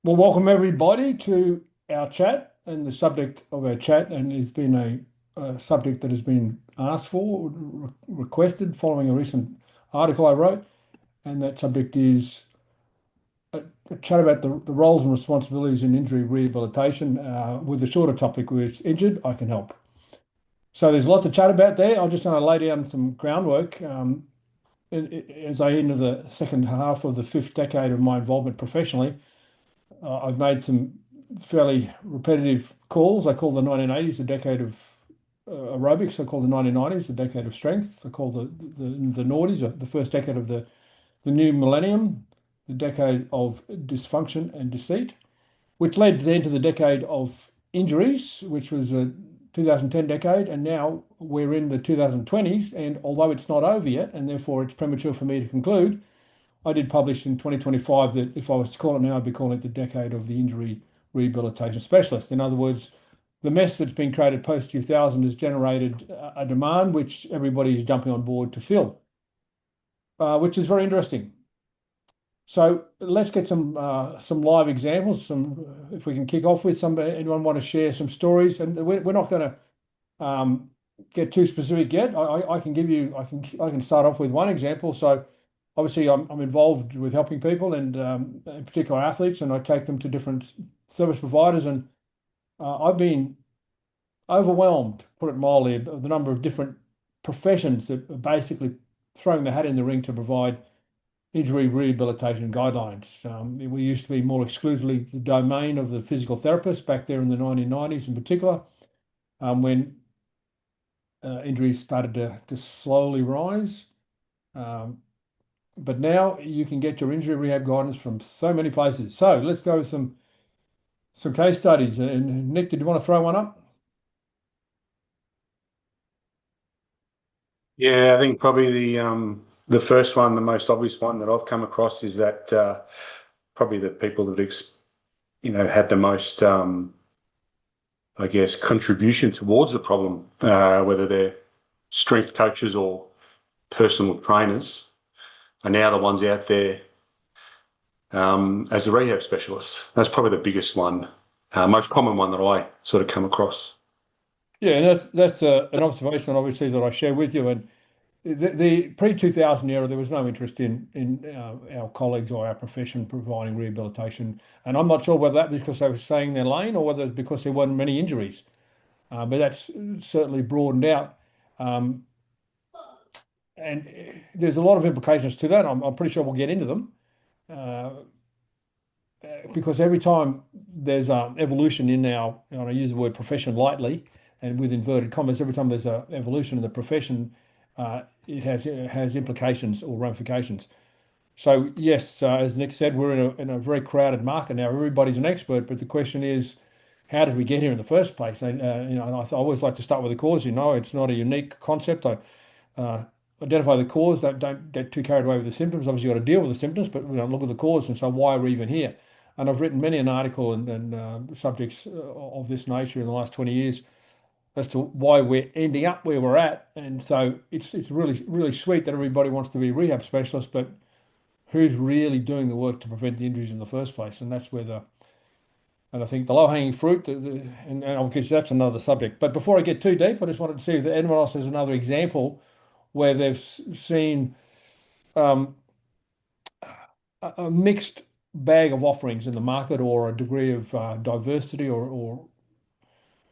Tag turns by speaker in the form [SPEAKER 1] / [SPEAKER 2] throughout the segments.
[SPEAKER 1] Well, welcome everybody to our chat. And the subject of our chat, and has been a subject that has been asked for, requested following a recent article I wrote. And that subject is a chat about the roles and responsibilities in injury rehabilitation, with the shorter topic, which injured, I can help. So there's a lot to chat about there. I'm just going to lay down some groundwork as I enter the second half of the fifth decade of my involvement professionally. I've made some fairly repetitive calls. I call the 1980s the decade of aerobics. I call the 1990s the decade of strength. I call the noughties the first decade of the new millennium, the decade of dysfunction and deceit, which led then to the decade of injuries, which was a 2010 decade. And now we're in the 2020s. And although it's not over yet, and therefore it's premature for me to conclude, I did publish in 2025 that if I was to call it now, I'd be calling it the decade of the injury rehabilitation specialist. In other words, the mess that's been created post 2000 has generated a demand which everybody is jumping on board to fill, which is very interesting. So let's get some live examples. If we can kick off with some, anyone want to share some stories, and we're not going to get too specific yet. I can give you, I can start off with one example. So obviously I'm involved with helping people, and in particular athletes, and I take them to different service providers, and I've been overwhelmed, put it mildly, of the number of different professions that are basically throwing the hat in the ring to provide injury rehabilitation guidelines. We used to be more exclusively the domain of the physical therapist back there in the 1990s in particular, when injuries started to slowly rise. But now you can get your injury rehab guidance from so many places. So let's go with some case studies. And Nick, did you want to throw one up?
[SPEAKER 2] Yeah, I think probably the first one, the most obvious one that I've come across is that probably the people that had the most I guess contribution towards the problem, whether they're strength coaches or personal trainers, are now the ones out there as a rehab specialist. That's probably the biggest one, most common one that I sort of come across.
[SPEAKER 1] Yeah, and that's an observation, obviously, that I share with you. And the pre-2000 era, there was no interest in our colleagues or our profession providing rehabilitation. And I'm not sure whether that was because they were staying in their lane or whether it's because there weren't many injuries. But that's certainly broadened out. Um, and there's a lot of implications to that. I'm pretty sure we'll get into them. Uh, because every time there's evolution in our, and I use the word profession lightly and with inverted commas, every time there's a evolution in the profession, it has implications or ramifications. So yes, as Nick said, we're in a very crowded market now. Everybody's an expert, but the question is, how did we get here in the first place? And and I always like to start with the cause. It's not a unique concept. I uh, identify the cause. Don't get too carried away with the symptoms. Obviously, you've got to deal with the symptoms, but look at the cause, and so why are we even here? And I've written many an article and subjects of this nature in the last 20 years as to why we're ending up where we're at. And so it's really sweet that everybody wants to be a rehab specialist, but who's really doing the work to prevent the injuries in the first place? And that's where and I think the low-hanging fruit, and of course that's another subject. But before I get too deep, I just wanted to see if anyone else has another example where they've seen um, a mixed bag of offerings in the market, or a degree of diversity, or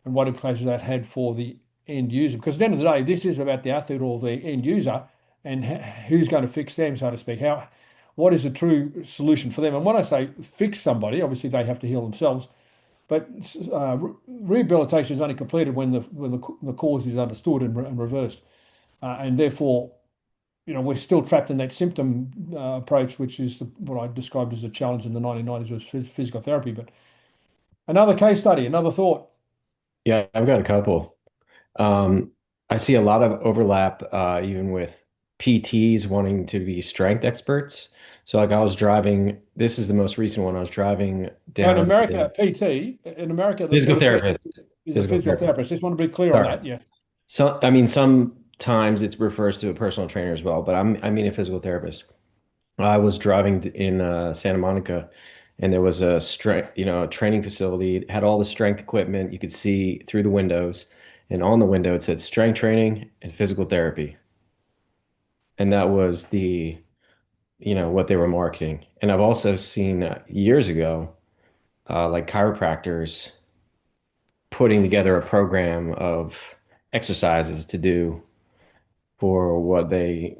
[SPEAKER 1] and what implications that had for the end user. Because at the end of the day, this is about the athlete or the end user, and who's going to fix them, so to speak. What is the true solution for them? And when I say fix somebody, obviously they have to heal themselves. But rehabilitation is only completed when the cause is understood and reversed, and therefore, we're still trapped in that symptom approach, which is what I described as a challenge in the 1990s with physical therapy. But another case study, another thought.
[SPEAKER 3] Yeah, I've got a couple. Um, I see a lot of overlap even with PTs wanting to be strength experts. So like I was driving, this is the most recent one. I was driving
[SPEAKER 1] Now, in
[SPEAKER 3] down
[SPEAKER 1] America,
[SPEAKER 3] to
[SPEAKER 1] PT, in America, the
[SPEAKER 3] physical
[SPEAKER 1] PT
[SPEAKER 3] therapist,
[SPEAKER 1] is a
[SPEAKER 3] physical
[SPEAKER 1] physical
[SPEAKER 3] therapist.
[SPEAKER 1] therapist. Just want to be clear on
[SPEAKER 3] Sorry.
[SPEAKER 1] that. Yeah.
[SPEAKER 3] So I mean sometimes it refers to a personal trainer as well, but I mean a physical therapist. I was driving in Santa Monica and there was a strength, a training facility. It had all the strength equipment. You could see through the windows, and on the window it said strength training and physical therapy. And that was what they were marketing. And I've also seen years ago, like chiropractors putting together a program of exercises to do for what they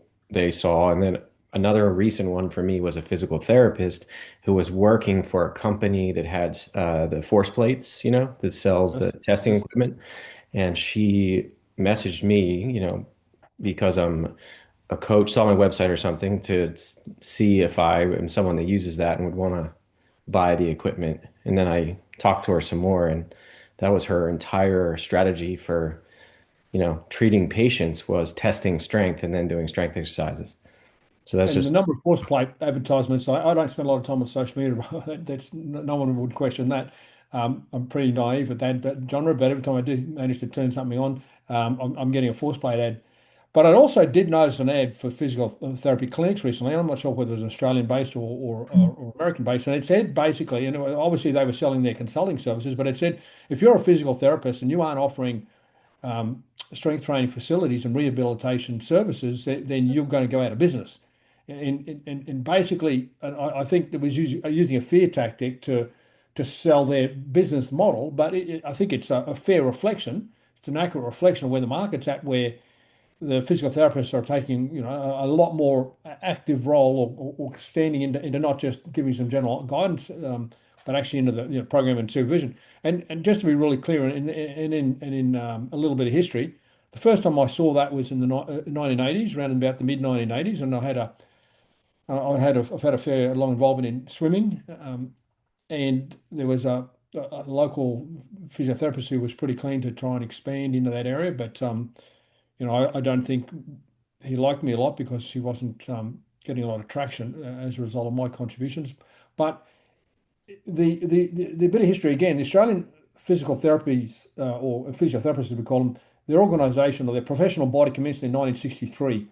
[SPEAKER 3] saw. And then another recent one for me was a physical therapist who was working for a company that had the force plates, that sells the testing equipment. And she messaged me, because I'm a coach, saw my website or something to see if I am someone that uses that and would want to buy the equipment. And then I talked to her some more, and that was her entire strategy for, treating patients was testing strength and then doing strength exercises. So that's
[SPEAKER 1] And the
[SPEAKER 3] just,
[SPEAKER 1] number of force plate advertisements, I don't spend a lot of time on social media. That's no one would question that. I'm pretty naive at that genre, but every time I do manage to turn something on, I'm getting a force plate ad. But I also did notice an ad for physical therapy clinics recently. And I'm not sure whether it was Australian based or American based. And it said basically, and obviously they were selling their consulting services, but it said if you're a physical therapist and you aren't offering strength training facilities and rehabilitation services, then you're going to go out of business. And basically, I think it was using a fear tactic to sell their business model, but I think it's a fair reflection. It's an accurate reflection of where the market's at, where the physical therapists are taking, a lot more active role or expanding into not just giving some general guidance, but actually into the program and supervision. And just to be really clear, and in a little bit of history, the first time I saw that was in the 1980s, around about the mid 1980s, and I've had a fair long involvement in swimming, and there was a local physiotherapist who was pretty keen to try and expand into that area, but I don't think he liked me a lot because he wasn't getting a lot of traction as a result of my contributions. But the bit of history again, the Australian physical therapies or physiotherapists as we call them, their organisation or their professional body commenced in 1963,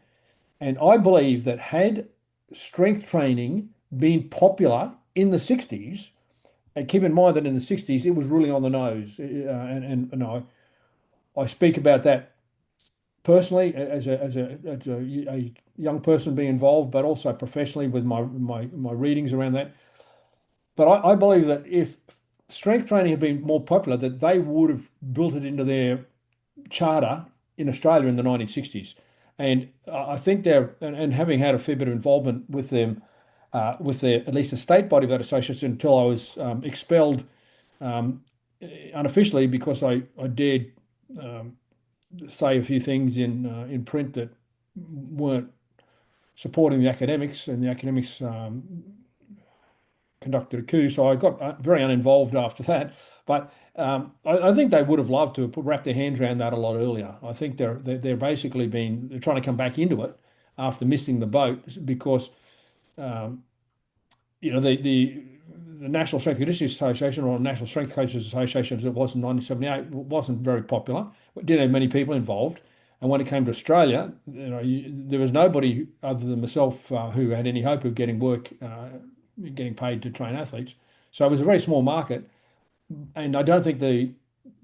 [SPEAKER 1] and I believe that had strength training been popular in the 60s, and keep in mind that in the 60s it was really on the nose, and I speak about that personally as a young person being involved, but also professionally with my readings around that. But I believe that if strength training had been more popular, that they would have built it into their charter in Australia in the 1960s. And I think and having had a fair bit of involvement with them, with their at least the state body of that association until I was expelled um, unofficially because I dared say a few things in print that weren't supporting the academics, and the academics conducted a coup. So I got very uninvolved after that. But I think they would have loved to have wrapped their hands around that a lot earlier. I think they're basically they're trying to come back into it after missing the boat because um, the National Strength and Conditioning Association or National Strength Coaches Association as it was in 1978 wasn't very popular. It didn't have many people involved. And when it came to Australia, there was nobody other than myself who had any hope of getting work, getting paid to train athletes. So it was a very small market, and I don't think the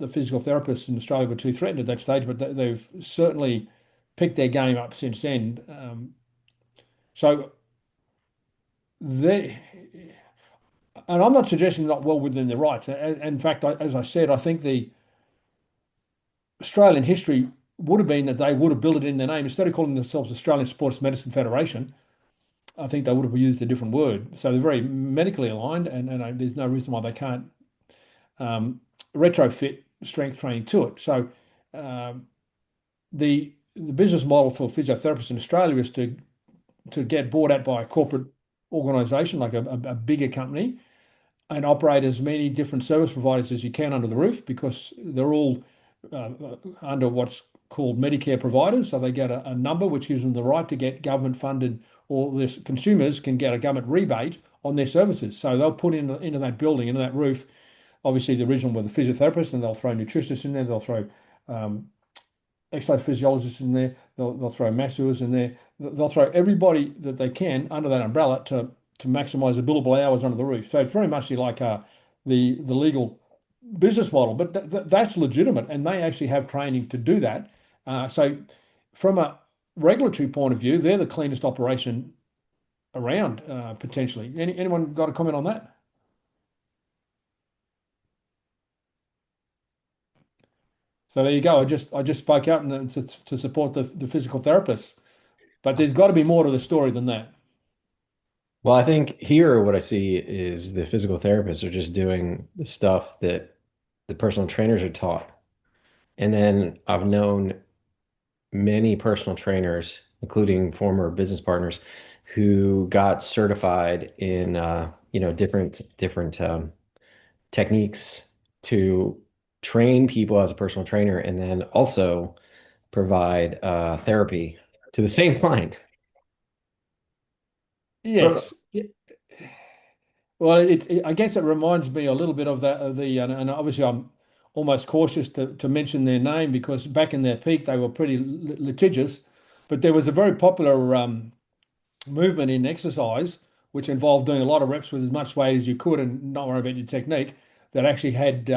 [SPEAKER 1] physical therapists in Australia were too threatened at that stage, but they've certainly picked their game up since then. So they, and I'm not suggesting they're not well within their rights. In fact, as I said, I think the Australian history would have been that they would have built it in their name instead of calling themselves Australian Sports Medicine Federation. I think they would have used a different word. So they're very medically aligned, and there's no reason why they can't retrofit strength training to it. So um, the business model for physiotherapists in Australia is to get bought out by a corporate organisation like a bigger company and operate as many different service providers as you can under the roof because they're all uh, under what's called Medicare providers. So they get a number which gives them the right to get government funded, or their consumers can get a government rebate on their services. So they'll put into that building, into that roof, obviously the original were the physiotherapists, and they'll throw nutritionists in there, they'll throw um, exercise physiologists in there, they'll throw masseurs in there, they'll throw everybody that they can under that umbrella to maximize the billable hours under the roof. So it's very much like the legal business model, but that's legitimate, and they actually have training to do that. So from a regulatory point of view, they're the cleanest operation around potentially. Anyone got a comment on that? So there you go. I just spoke out to support the physical therapists, but there's got to be more to the story than that.
[SPEAKER 3] Well, I think here what I see is the physical therapists are just doing the stuff that the personal trainers are taught. And then I've known many personal trainers, including former business partners, who got certified in different techniques to train people as a personal trainer, and then also provide therapy to the same client.
[SPEAKER 1] Yes. Well, I guess it reminds me a little bit of that of and obviously I'm almost cautious to mention their name because back in their peak they were pretty litigious, but there was a very popular movement in exercise which involved doing a lot of reps with as much weight as you could and not worry about your technique. That actually had,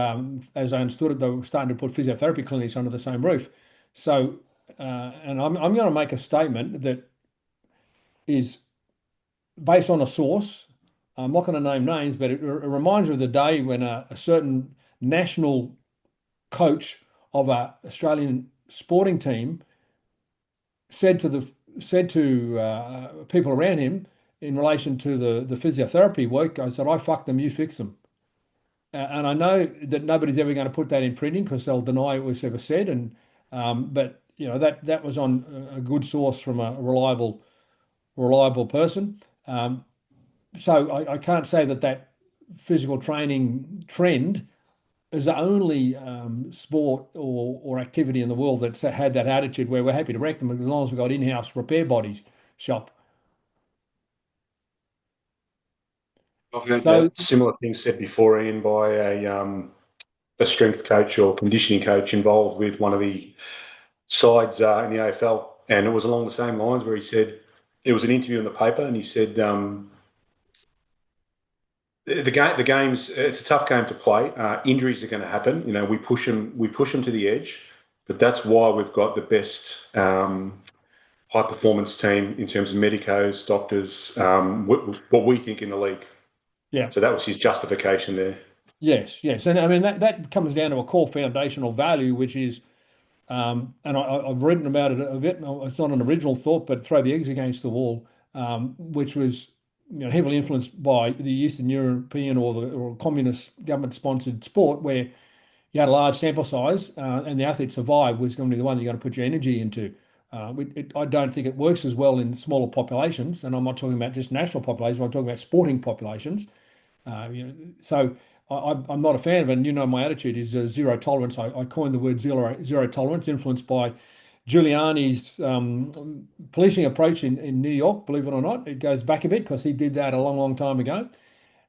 [SPEAKER 1] as I understood it, they were starting to put physiotherapy clinics under the same roof. So, and I'm going to make a statement that is based on a source. I'm not going to name names, but it reminds me of the day when a certain national coach of a Australian sporting team said to people around him in relation to the physiotherapy work. I said, "I fuck them, you fix them." And I know that nobody's ever going to put that in printing because they'll deny it was ever said. And but you know that was on a good source from a reliable person. So I can't say that physical training trend is the only sport or activity in the world that's had that attitude where we're happy to wreck them as long as we've got in-house repair bodies shop.
[SPEAKER 2] I've heard
[SPEAKER 1] So
[SPEAKER 2] that similar thing said before, Ian, by a strength coach or conditioning coach involved with one of the sides in the AFL, and it was along the same lines where he said it was an interview in the paper, and he said the game's it's a tough game to play. Injuries are going to happen. You know, we push them to the edge, but that's why we've got the best high performance team in terms of medicos, doctors, what we think in the league.
[SPEAKER 1] yeah,
[SPEAKER 2] So that was his justification there.
[SPEAKER 1] yes, and I mean that comes down to a core foundational value, which is and I've written about it a bit. It's not an original thought, but throw the eggs against the wall, which was heavily influenced by the Eastern European or communist government-sponsored sport, where you had a large sample size and the athlete survived was going to be the one you're going to put your energy into. I don't think it works as well in smaller populations, and I'm not talking about just national populations. I'm talking about sporting populations. So I'm not a fan of it. And my attitude is zero tolerance. I coined the word zero tolerance, influenced by Giuliani's policing approach in New York. Believe it or not, it goes back a bit because he did that a long, long time ago.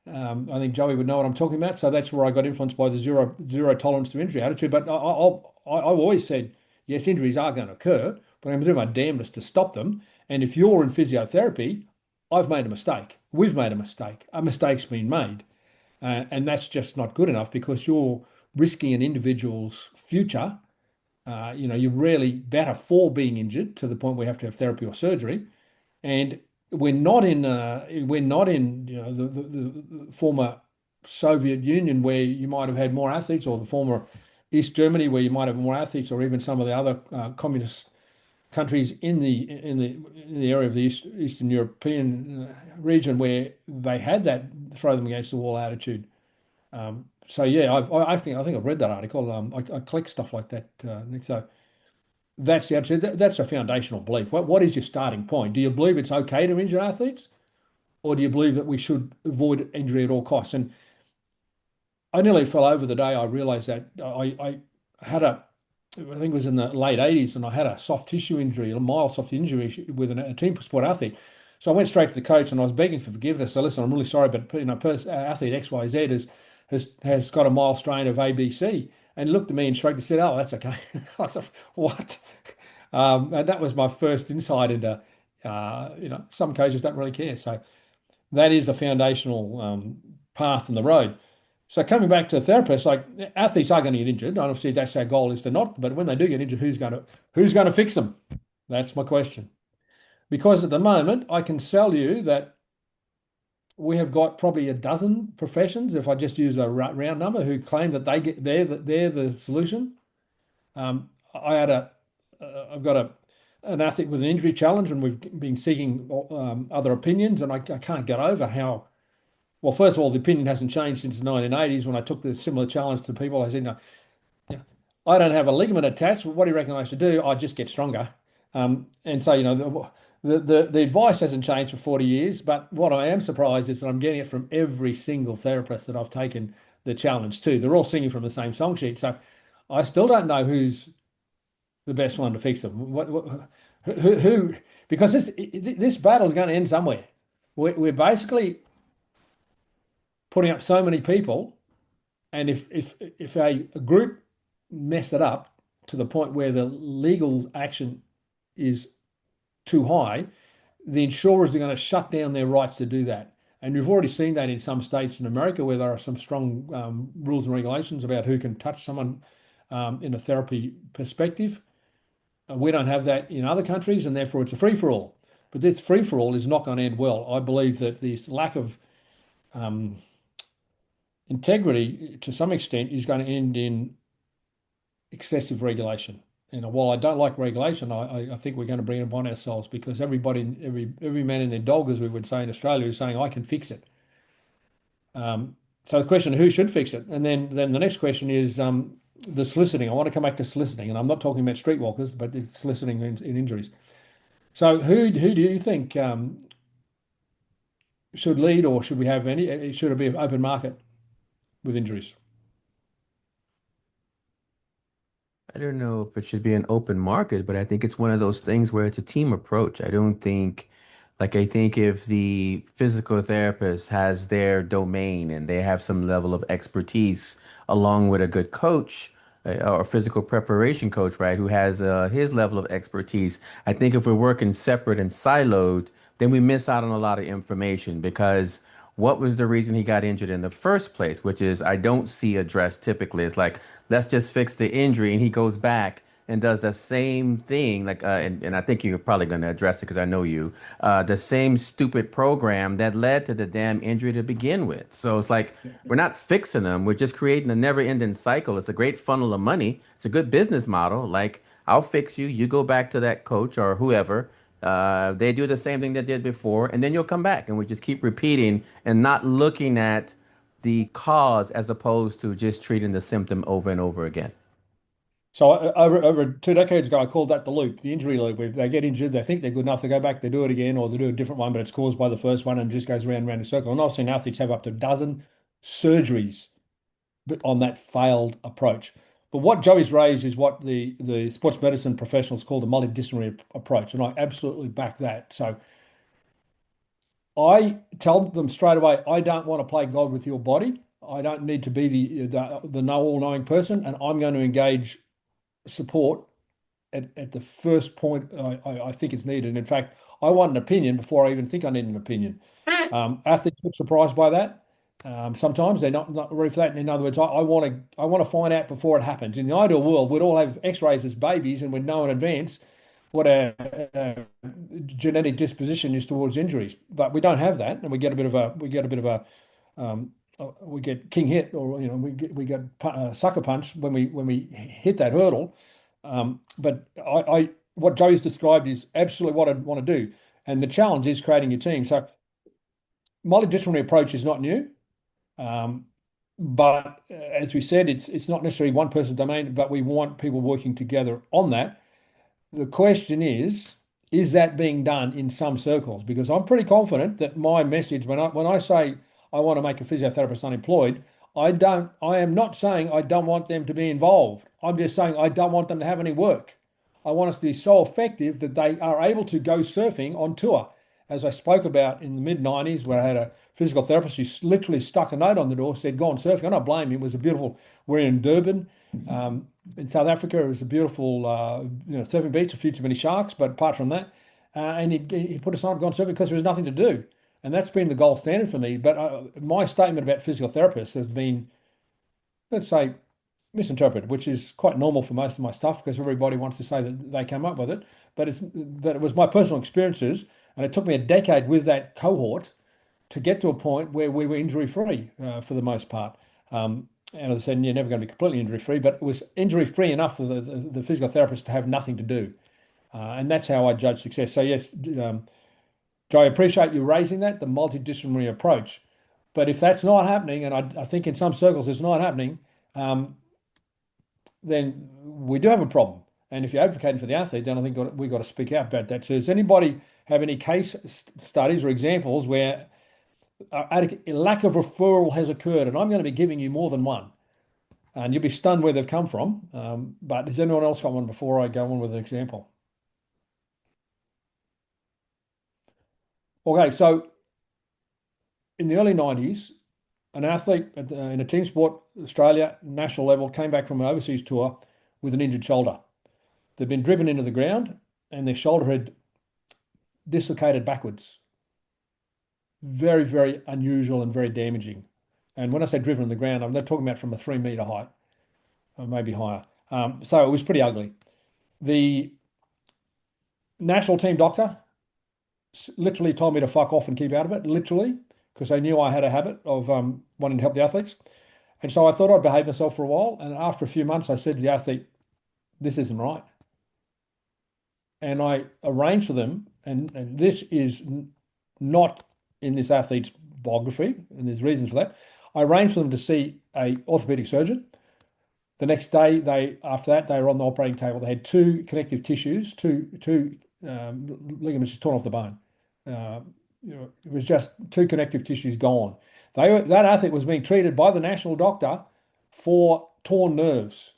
[SPEAKER 1] I think Joey would know what I'm talking about. So that's where I got influenced by the zero tolerance to injury attitude. But I've always said, yes, injuries are going to occur, but I'm going to do my damnedest to stop them. And if you're in physiotherapy, I've made a mistake. We've made a mistake. A mistake's been made. And that's just not good enough because you're risking an individual's future. You're really better for being injured to the point where you have to have therapy or surgery. And we're not in the former Soviet Union where you might have had more athletes, or the former East Germany where you might have more athletes, or even some of the other communist countries in the area of the Eastern European region where they had that throw them against the wall attitude. So yeah, I think I've read that article. I collect stuff like that, Nick. So that's the attitude. That's a foundational belief. What is your starting point? Do you believe it's okay to injure athletes, or do you believe that we should avoid injury at all costs? And I nearly fell over the day I realized that I had I think it was in the late 80s, and I had a soft tissue injury, a mild soft injury with a team sport athlete. So I went straight to the coach and I was begging for forgiveness. So listen, I'm really sorry, but athlete XYZ has got a mild strain of ABC. And he looked at me and shrugged and said, "Oh, that's okay." I said, "What?" And that was my first insight into, some coaches don't really care. So that is a foundational path in the road. So coming back to therapists, like athletes are going to get injured. And obviously, that's our goal is to not. But when they do get injured, who's going to fix them? That's my question. Because at the moment, I can sell you that we have got probably a dozen professions, if I just use a round number, who claim that they're the solution. I've got an athlete with an injury challenge, and we've been seeking other opinions, and I can't get over how. Well, first of all, the opinion hasn't changed since the 1980s when I took the similar challenge to people. I said, no, yeah, I don't have a ligament attached. What do you reckon I should do? I just get stronger. And so, the advice hasn't changed for 40 years, but what I am surprised is that I'm getting it from every single therapist that I've taken the challenge to. They're all singing from the same song sheet. So I still don't know who's the best one to fix them. Who because this battle is going to end somewhere. We're basically putting up so many people, and if a group mess it up to the point where the legal action is too high, the insurers are going to shut down their rights to do that. And we've already seen that in some states in America where there are some strong rules and regulations about who can touch someone in a therapy perspective. We don't have that in other countries, and therefore it's a free for all. But this free for all is not going to end well. I believe that this lack of um, integrity, to some extent, is going to end in excessive regulation. And while I don't like regulation, I think we're going to bring it upon ourselves because every man and their dog, as we would say in Australia, is saying I can fix it. So the question, who should fix it? And then the next question is the soliciting. I want to come back to soliciting, and I'm not talking about streetwalkers, but it's soliciting in injuries. So who do you think should lead, or should we have any? Should it be an open market with injuries?
[SPEAKER 4] I don't know if it should be an open market, but I think it's one of those things where it's a team approach. I don't think, like, I think if the physical therapist has their domain and they have some level of expertise along with a good coach or physical preparation coach, right, who has his level of expertise, I think if we're working separate and siloed, then we miss out on a lot of information because what was the reason he got injured in the first place, which is I don't see addressed typically. It's like, let's just fix the injury. And he goes back and does the same thing. Like, and I think you're probably going to address it because I know you, the same stupid program that led to the damn injury to begin with. So it's like, we're not fixing them. We're just creating a never ending cycle. It's a great funnel of money. It's a good business model. Like, I'll fix you. You go back to that coach or whoever. They do the same thing they did before, and then you'll come back, and we just keep repeating and not looking at the cause as opposed to just treating the symptom over and over again.
[SPEAKER 1] So over 2 decades ago, I called that the loop, the injury loop. Where they get injured, they think they're good enough, they go back, they do it again, or they do a different one, but it's caused by the first one and just goes round and round in a circle. And I've seen athletes have up to a dozen surgeries on that failed approach. But what Joey's raised is what the sports medicine professionals call the multidisciplinary approach, and I absolutely back that. So I tell them straight away, I don't want to play God with your body. I don't need to be the know all knowing person, and I'm going to engage support at the first point I think it's needed. In fact, I want an opinion before I even think I need an opinion. Athletes get surprised by that. Sometimes they're not ready for that. In other words, I want to find out before it happens. In the ideal world, we'd all have X-rays as babies and we'd know in advance what our genetic disposition is towards injuries. But we don't have that, and we get king hit, or we get sucker punch when we hit that hurdle. But what Joey's described is absolutely what I'd want to do, and the challenge is creating your team. So multidisciplinary approach is not new, but as we said, it's not necessarily one person's domain, but we want people working together on that. The question is that being done in some circles? Because I'm pretty confident that my message, when I say I want to make a physiotherapist unemployed, I am not saying I don't want them to be involved. I'm just saying I don't want them to have any work. I want us to be so effective that they are able to go surfing on tour. As I spoke about in the mid-90s, where I had a physical therapist who literally stuck a note on the door, said, "Go on surfing." I don't blame him. It was a beautiful, we're in Durban. In South Africa, it was a beautiful surfing beach, a few too many sharks, but apart from that, and he put us on, gone surfing because there was nothing to do. and that's been the gold standard for me. But my statement about physical therapists has been, let's say, misinterpreted, which is quite normal for most of my stuff because everybody wants to say that they came up with it. But it was my personal experiences, and it took me a decade with that cohort to get to a point where we were injury free for the most part. And as I said, you're never going to be completely injury free, but it was injury free enough for the physical therapist to have nothing to do. And that's how I judge success. So, yes, Joe, I appreciate you raising that, the multidisciplinary approach. But if that's not happening, and I think in some circles it's not happening, then we do have a problem. And if you're advocating for the athlete, then I think we've got to speak out about that. So does anybody have any case studies or examples where a lack of referral has occurred? And I'm going to be giving you more than one. And you'll be stunned where they've come from. But has anyone else got one before I go on with an example? Okay, so in the early 90s, an athlete in a team sport, Australia, national level, came back from an overseas tour with an injured shoulder. They'd been driven into the ground and their shoulder had dislocated backwards. Very, very unusual and very damaging. And when I say driven in the ground, I'm not talking about from a 3 meter height, or maybe higher. So it was pretty ugly. The national team doctor literally told me to fuck off and keep out of it, literally, because they knew I had a habit of wanting to help the athletes. And so I thought I'd behave myself for a while. And after a few months, I said to the athlete, this isn't right. And I arranged for them, and this is not in this athlete's biography, and there's reasons for that. I arranged for them to see a orthopedic surgeon. The next day, after that, they were on the operating table. They had two connective tissues, two ligaments just torn off the bone. It was just two connective tissues gone. That athlete was being treated by the national doctor for torn nerves.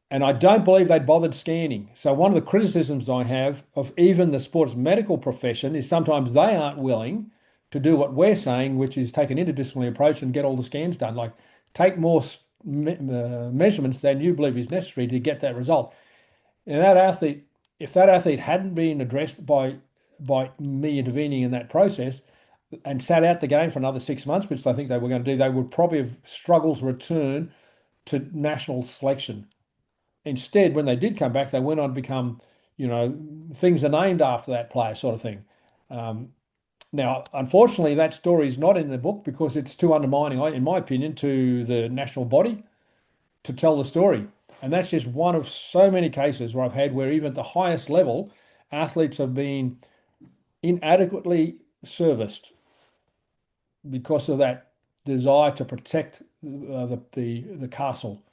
[SPEAKER 1] And I don't believe they'd bothered scanning. So one of the criticisms I have of even the sports medical profession is sometimes they aren't willing to do what we're saying, which is take an interdisciplinary approach and get all the scans done. Like take more measurements than you believe is necessary to get that result. And that athlete, if that athlete hadn't been addressed by me intervening in that process and sat out the game for another 6 months, which I think they were going to do, they would probably have struggled to return to national selection. Instead, when they did come back, they went on to become, things are named after that player sort of thing. Now, unfortunately, that story is not in the book because it's too undermining, in my opinion, to the national body to tell the story. And that's just one of so many cases where I've had where even at the highest level, athletes have been inadequately serviced because of that desire to protect the castle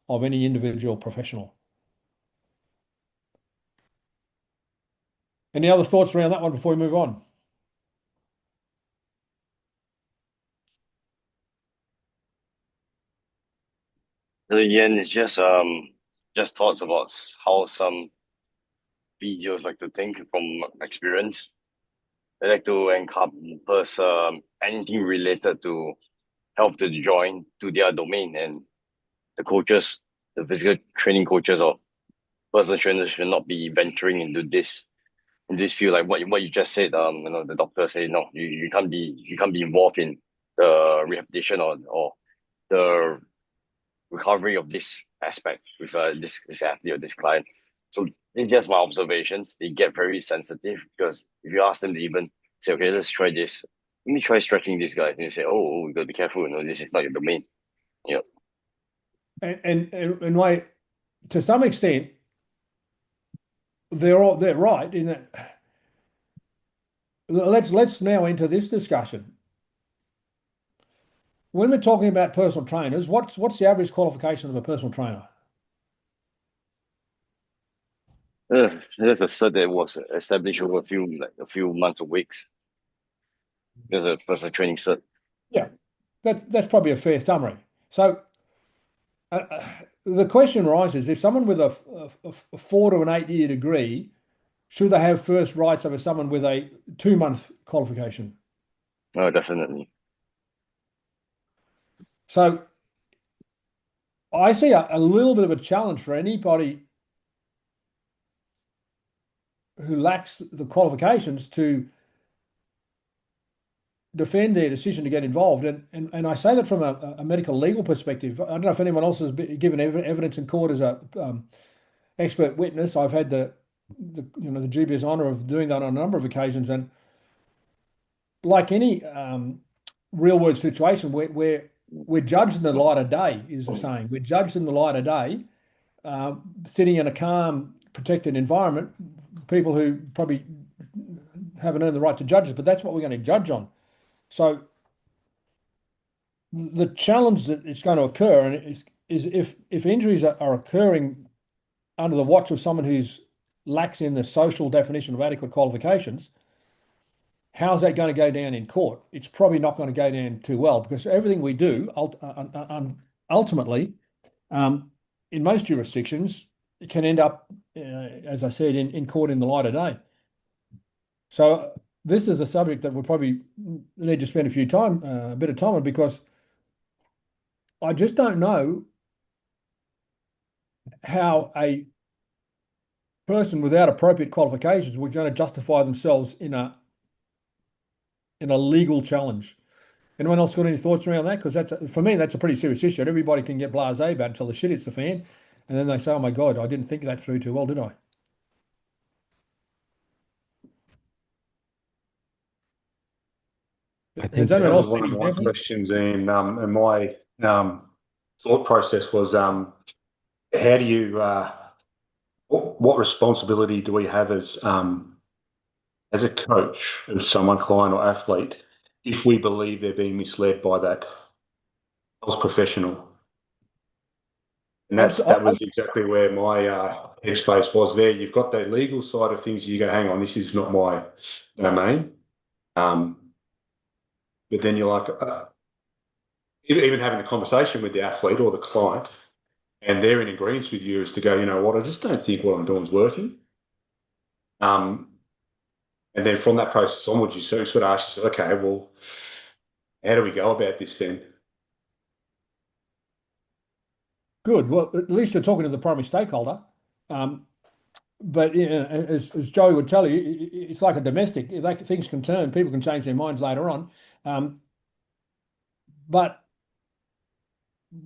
[SPEAKER 1] of any individual professional. Any other thoughts around that one before we move on?
[SPEAKER 5] So again, it's just thoughts about how some videos like to think from experience. They like to encompass anything related to health to the joint to their domain, and the coaches, the physical training coaches or personal trainers should not be venturing into this field. Like what you just said, the doctor said no, you can't be involved in the rehabilitation or the recovery of this aspect with this athlete or this client. So it's just my observations. They get very sensitive because if you ask them to even say, okay, let's try this. Let me try stretching this guy. And you say, oh, you got to be careful. This is not your domain.
[SPEAKER 1] And why, to some extent, they're right in that. Let's now enter this discussion. When we're talking about personal trainers, what's the average qualification of a personal trainer?
[SPEAKER 5] There's a cert that was established over a few months or weeks. There's a personal training cert.
[SPEAKER 1] Yeah, that's probably a fair summary. So the question arises: if someone with a 4 to an 8 year degree, should they have first rights over someone with a 2 month qualification?
[SPEAKER 5] Oh, definitely.
[SPEAKER 1] So I see a little bit of a challenge for anybody who lacks the qualifications to defend their decision to get involved. And I say that from a medical legal perspective. I don't know if anyone else has given evidence in court as a expert witness. I've had the dubious honor of doing that on a number of occasions. And like any real world situation, we're judged in the light of day, is the saying. We're judged in the light of day, sitting in a calm, protected environment. People who probably haven't earned the right to judge us, but that's what we're going to judge on. So the challenge that is going to occur and is if injuries are occurring under the watch of someone who's lacks in the social definition of adequate qualifications, how's that going to go down in court? It's probably not going to go down too well, because everything we do ultimately, in most jurisdictions, it can end up, as I said, in court in the light of day. So this is a subject that we'll probably need to spend a bit of time on, because I just don't know how a person without appropriate qualifications was going to justify themselves in a legal challenge. Anyone else got any thoughts around that? Because for me, that's a pretty serious issue. Everybody can get blasé about it until the shit hits the fan, and then they say, "Oh my God, I didn't think that through too well, did I?"
[SPEAKER 3] I
[SPEAKER 1] Has
[SPEAKER 3] think
[SPEAKER 1] anyone
[SPEAKER 2] That was
[SPEAKER 1] else
[SPEAKER 2] one
[SPEAKER 1] seen
[SPEAKER 2] of my
[SPEAKER 1] examples?
[SPEAKER 2] questions, and my thought process was, how do you, what responsibility do we have as a coach of someone, client or athlete, if we believe they're being misled by that health professional? And that was exactly where my headspace was there. You've got the legal side of things. You go, hang on, this is not my domain. But then you're like, even having a conversation with the athlete or the client, and they're in agreement with you, is to go, you know what, I just don't think what I'm doing is working. And then from that process onwards, you sort of ask yourself, okay, well, how do we go about this then?
[SPEAKER 1] Good. Well, at least you're talking to the primary stakeholder. But as Joey would tell you, it's like a domestic. Things can turn, people can change their minds later on. But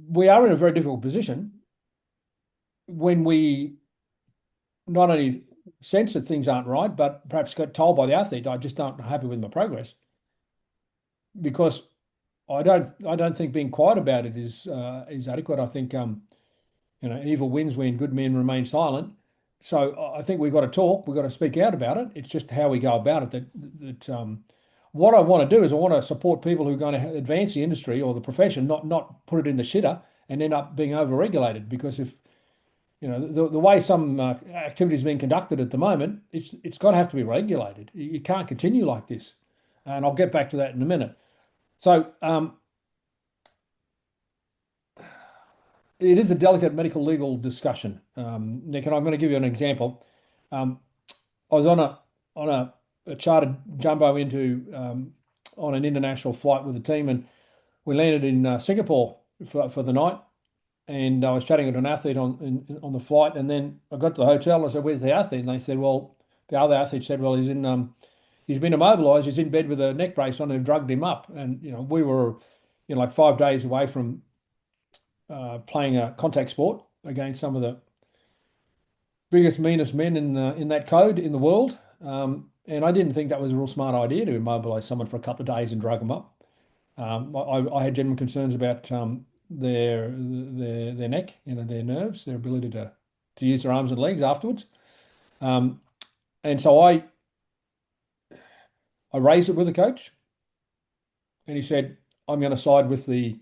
[SPEAKER 1] we are in a very difficult position when we not only sense that things aren't right, but perhaps got told by the athlete, "I just aren't happy with my progress," because I don't think being quiet about it is adequate. I think evil wins when good men remain silent. So I think we've got to talk. We've got to speak out about it. It's just how we go about it that what I want to do is I want to support people who are going to advance the industry or the profession, not put it in the shitter and end up being overregulated. Because if the way some activity is being conducted at the moment, it's got to have to be regulated. You can't continue like this, and I'll get back to that in a minute. So it is a delicate medical legal discussion, Nick, and I'm going to give you an example. I was on a chartered jumbo on an international flight with the team, and we landed in Singapore for the night. And I was chatting with an athlete on the flight, and then I got to the hotel and I said, "Where's the athlete?" And they said, "Well," the other athlete said, "Well, he's been immobilised. He's in bed with a neck brace on and drugged him up." And we were like 5 days away from playing a contact sport against some of the biggest, meanest men in that code in the world. And I didn't think that was a real smart idea to immobilise someone for a couple of days and drug them up. I had genuine concerns about their neck, their nerves, their ability to use their arms and legs afterwards. And so I raised it with the coach, and he said, "I'm going to side with the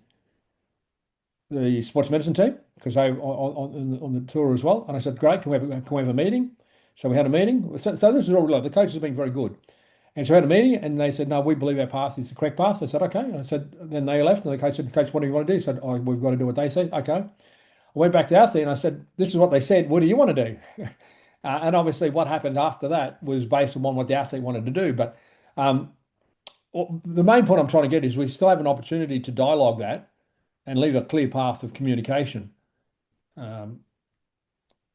[SPEAKER 1] sports medicine team because they on the tour as well." And I said, "Great, can we have a meeting?" So we had a meeting. So this is all the coaches have been very good. And so we had a meeting, and they said, "No, we believe our path is the correct path." I said, "Okay." And I said, then they left, and the coach said, "Coach, what do you want to do?" I said, "Oh, we've got to do what they said." Okay. I went back to the athlete and I said, "This is what they said. What do you want to do?" And obviously, what happened after that was based on what the athlete wanted to do. But the main point I'm trying to get is we still have an opportunity to dialogue that and leave a clear path of communication.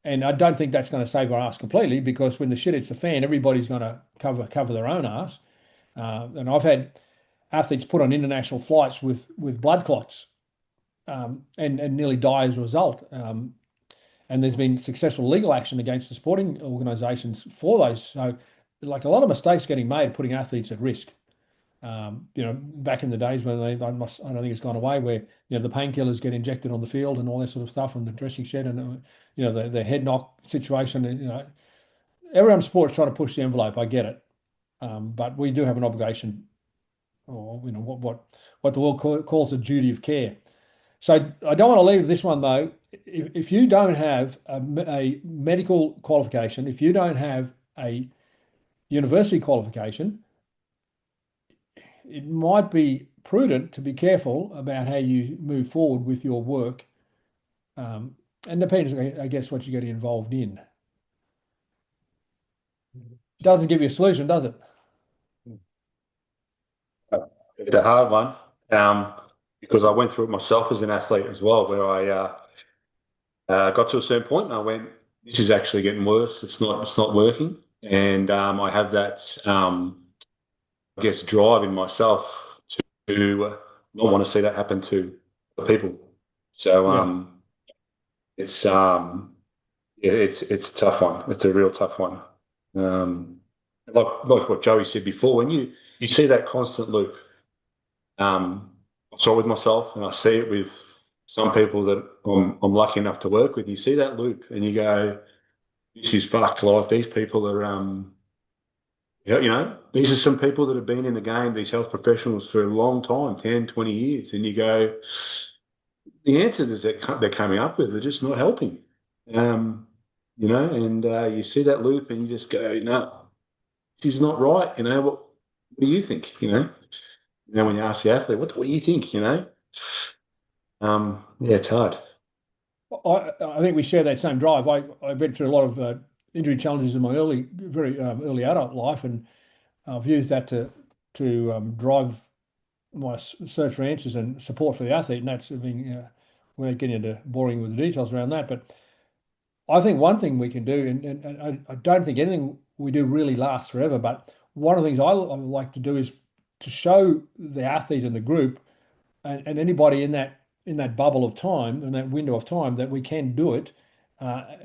[SPEAKER 1] And I don't think that's going to save our ass completely, because when the shit hits the fan, everybody's going to cover their own ass. And I've had athletes put on international flights with blood clots, and nearly die as a result. And there's been successful legal action against the sporting organisations for those. So, like a lot of mistakes getting made, putting athletes at risk. Back in the days when I don't think it's gone away, where the painkillers get injected on the field and all that sort of stuff from the dressing shed, and the head knock situation. Everyone in sport is trying to push the envelope. I get it, but we do have an obligation, or what the world calls a duty of care. So I don't want to leave this one though. If you don't have a medical qualification, if you don't have a university qualification, it might be prudent to be careful about how you move forward with your work. And depends, I guess, what you're getting involved in. Doesn't give you a solution, does it?
[SPEAKER 2] It's a hard one, because I went through it myself as an athlete as well, where I got to a certain point and I went, "This is actually getting worse. It's not working." And I have that, I guess, drive in myself to not want to see that happen to the people. So it's a tough one. It's a real tough one. Like what Joey said before, when you see that constant loop. I saw it with myself, and I see it with some people that I'm lucky enough to work with. You see that loop, and you go, "This is fucked life." These people are, these are some people that have been in the game, these health professionals for a long time, 10, 20 years, and you go, the answers that they're coming up with are just not helping. And you see that loop, and you just go, "No, this is not right." What do you think? When you ask the athlete, what do you think? It's hard.
[SPEAKER 1] I think we share that same drive. I went through a lot of injury challenges in my very early adult life, and I've used that to drive my search for answers and support for the athlete. And that's being, without getting into boring with the details around that, but I think one thing we can do, and I don't think anything we do really lasts forever, but one of the things I like to do is to show the athlete and the group and anybody in that bubble of time, in that window of time, that we can do it.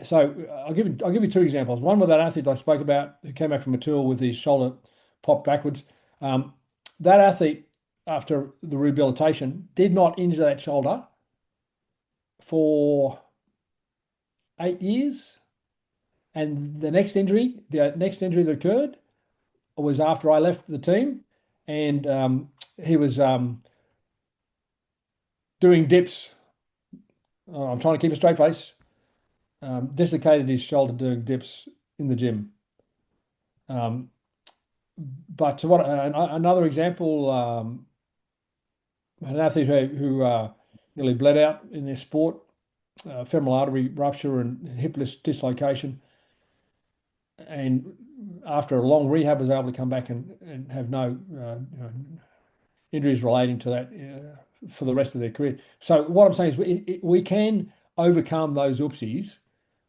[SPEAKER 1] So I'll give you two examples. One with that athlete I spoke about who came back from a tour with his shoulder popped backwards. That athlete, after the rehabilitation, did not injure that shoulder for 8 years, and the next injury that occurred was after I left the team, and he was doing dips. I'm trying to keep a straight face. Dislocated his shoulder doing dips in the gym. But what another example, an athlete who nearly bled out in their sport, femoral artery rupture and hip dislocation, and after a long rehab was able to come back and have no injuries relating to that for the rest of their career. So what I'm saying is we can overcome those oopsies,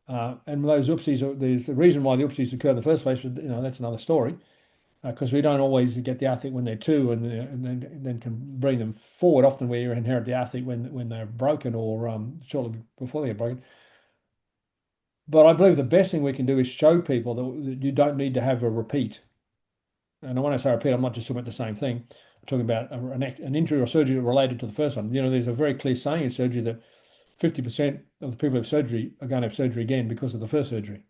[SPEAKER 1] and those oopsies, there's a reason why the oopsies occur in the first place, but that's another story, because we don't always get the athlete when they're two and then can bring them forward. Often we inherit the athlete when they're broken or shortly before they're broken. But I believe the best thing we can do is show people that you don't need to have a repeat. And when I say repeat, I'm not just talking about the same thing. I'm talking about an injury or surgery related to the first one. There's a very clear saying in surgery that 50% of the people who have surgery are going to have surgery again because of the first surgery.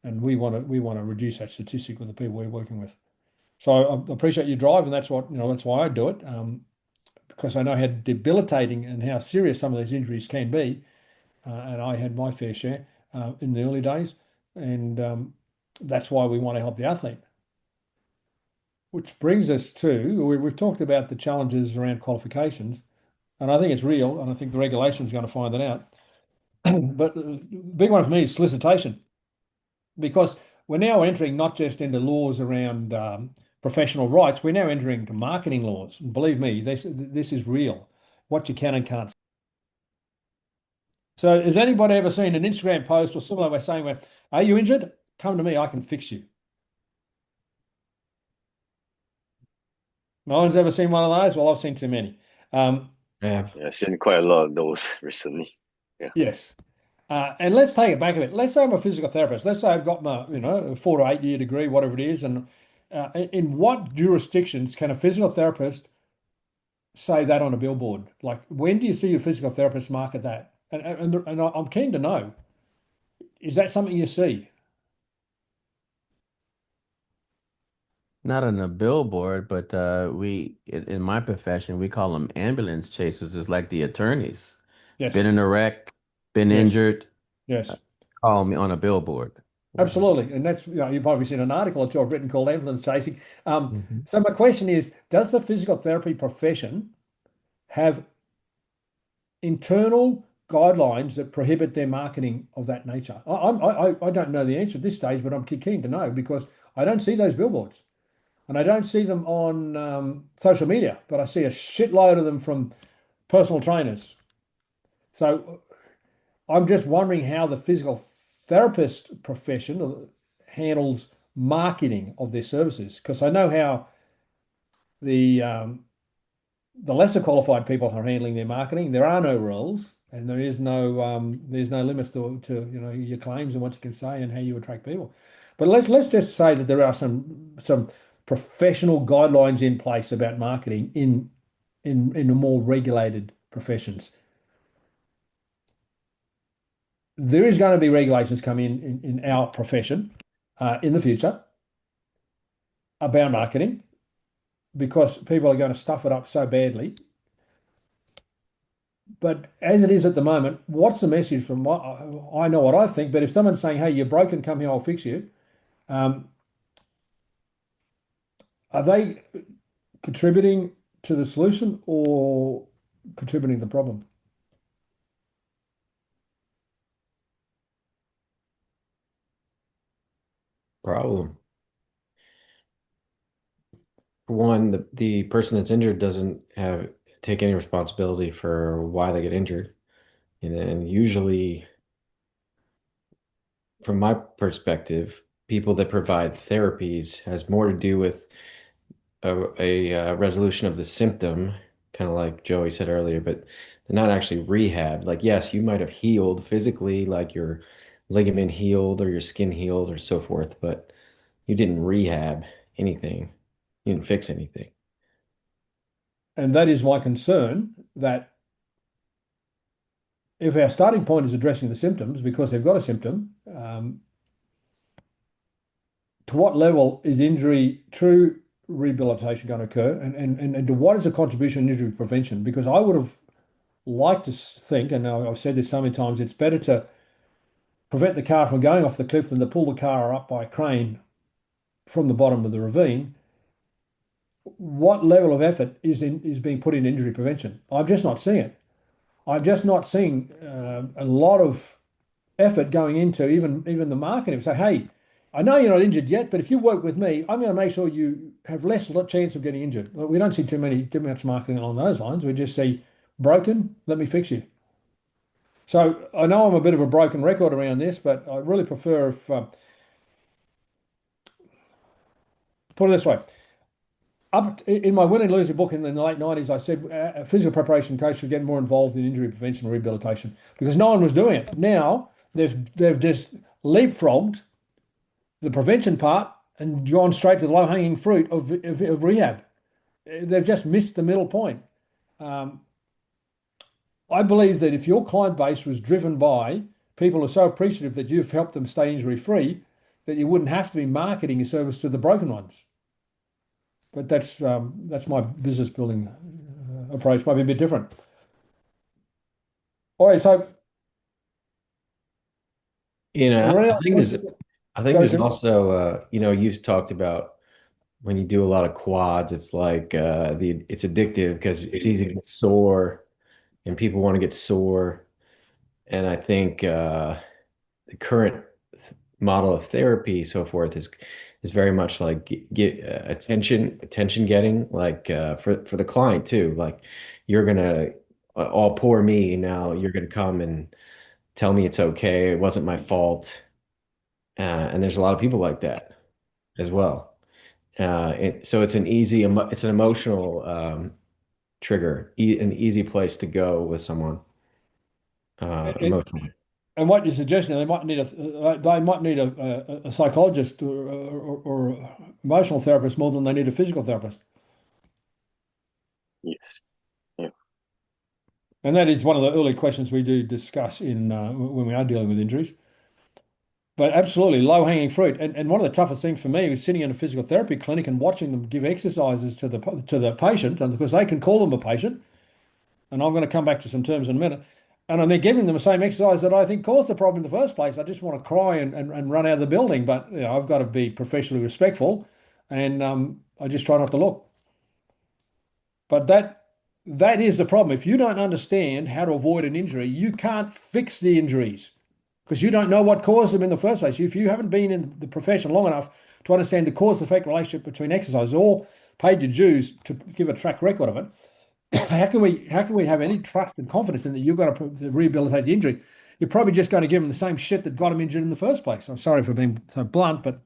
[SPEAKER 1] And we want to reduce that statistic with the people we're working with. So I appreciate your drive, and that's why I do it, because I know how debilitating and how serious some of these injuries can be, and I had my fair share in the early days, and that's why we want to help the athlete. Which brings us to, we've talked about the challenges around qualifications, and I think it's real, and I think the regulation is going to find that out. But the big one for me is solicitation, because we're now entering not just into laws around professional rights, we're now entering into marketing laws. And believe me, this is real, what you can and can't. So has anybody ever seen an Instagram post or similar where saying, "Are you injured? Come to me, I can fix you." No one's ever seen one of those. Well, I've seen too many. Um,
[SPEAKER 3] Yeah.
[SPEAKER 5] Yeah, I've seen quite a lot of those recently. Yeah.
[SPEAKER 1] yes. And let's take it back a bit. Let's say I'm a physical therapist. Let's say I've got my, a 4 to 8 year degree, whatever it is. And in what jurisdictions can a physical therapist say that on a billboard? Like, when do you see your physical therapist market that? And I'm keen to know, is that something you see?
[SPEAKER 4] Not on a billboard, but in my profession, we call them ambulance chasers, just like the attorneys. Been
[SPEAKER 1] Yes.
[SPEAKER 4] in a wreck, been
[SPEAKER 1] Yes.
[SPEAKER 4] injured, uh,
[SPEAKER 1] Yes.
[SPEAKER 4] call me on a billboard.
[SPEAKER 1] Absolutely. And that's, you've probably seen an article or two I've written called Ambulance Chasing.
[SPEAKER 4] Mhm.
[SPEAKER 1] So my question is, does the physical therapy profession have internal guidelines that prohibit their marketing of that nature? I don't know the answer at this stage, but I'm keen to know because I don't see those billboards and I don't see them on social media, but I see a shitload of them from personal trainers. So I'm just wondering how the physical therapist profession handles marketing of their services because I know how the lesser qualified people are handling their marketing. There are no rules, and there's no limits to your claims and what you can say and how you attract people. But let's just say that there are some professional guidelines in place about marketing in the more regulated professions. There is going to be regulations come in our profession in the future about marketing because people are going to stuff it up so badly. But as it is at the moment, what's the message from what I know what I think, but if someone's saying, "Hey, you're broken, come here, I'll fix you," um, are they contributing to the solution or contributing to the problem?
[SPEAKER 3] Problem. For one, the person that's injured doesn't have take any responsibility for why they get injured. And then usually, from my perspective, people that provide therapies has more to do with a resolution of the symptom, kind of like Joey said earlier, but they're not actually rehab. Like, yes, you might have healed physically, like your ligament healed or your skin healed or so forth, but you didn't rehab anything. You didn't fix anything.
[SPEAKER 1] And that is my concern that if our starting point is addressing the symptoms because they've got a symptom, to what level is injury true rehabilitation going to occur and to what is the contribution in injury prevention? Because I would have liked to think, and I've said this so many times, it's better to prevent the car from going off the cliff than to pull the car up by a crane from the bottom of the ravine. What level of effort is being put in injury prevention? I'm just not seeing it. I'm just not seeing a lot of effort going into even the marketing. Say, hey, I know you're not injured yet, but if you work with me, I'm going to make sure you have less chance of getting injured. Well, we don't see too much marketing along those lines. We just see broken, let me fix you. So I know I'm a bit of a broken record around this, but I really prefer if put it this way. Up in my Win and Lose book in the late 90s, I said physical preparation coach should get more involved in injury prevention and rehabilitation because no one was doing it. Now they've just leapfrogged the prevention part and gone straight to the low-hanging fruit of rehab. They've just missed the middle point. Um, I believe that if your client base was driven by people who are so appreciative that you've helped them stay injury-free, that you wouldn't have to be marketing your service to the broken ones. But that's my business building approach. Might be a bit different. All right, so is there any
[SPEAKER 3] I
[SPEAKER 1] other
[SPEAKER 3] think
[SPEAKER 1] points? Go,
[SPEAKER 3] there's
[SPEAKER 1] Jim.
[SPEAKER 3] also you've talked about when you do a lot of quads, it's like it's addictive because it's easy to get sore and people want to get sore. And I think the current model of therapy, so forth, is very much like get attention getting, like for the client too. Like you're gonna, all poor me now. You're gonna come and tell me it's okay. It wasn't my fault. And there's a lot of people like that as well. So it's it's an emotional trigger, an easy place to go with someone
[SPEAKER 1] And,
[SPEAKER 3] emotionally.
[SPEAKER 1] and what you're suggesting, they might need a psychologist or emotional therapist more than they need a physical therapist.
[SPEAKER 5] Yes. Yeah.
[SPEAKER 1] And that is one of the early questions we do discuss in when we are dealing with injuries. But absolutely, low-hanging fruit. And one of the toughest things for me was sitting in a physical therapy clinic and watching them give exercises to the patient, and because they can call them a patient, and I'm going to come back to some terms in a minute, and they're giving them the same exercise that I think caused the problem in the first place. I just want to cry and run out of the building, but I've got to be professionally respectful, and I just try not to look. But that is the problem. If you don't understand how to avoid an injury, you can't fix the injuries because you don't know what caused them in the first place. If you haven't been in the profession long enough to understand the cause-effect relationship between exercise or paid your dues to give a track record of it, how can we have any trust and confidence in that you're going to rehabilitate the injury? You're probably just going to give them the same shit that got them injured in the first place. I'm sorry for being so blunt, but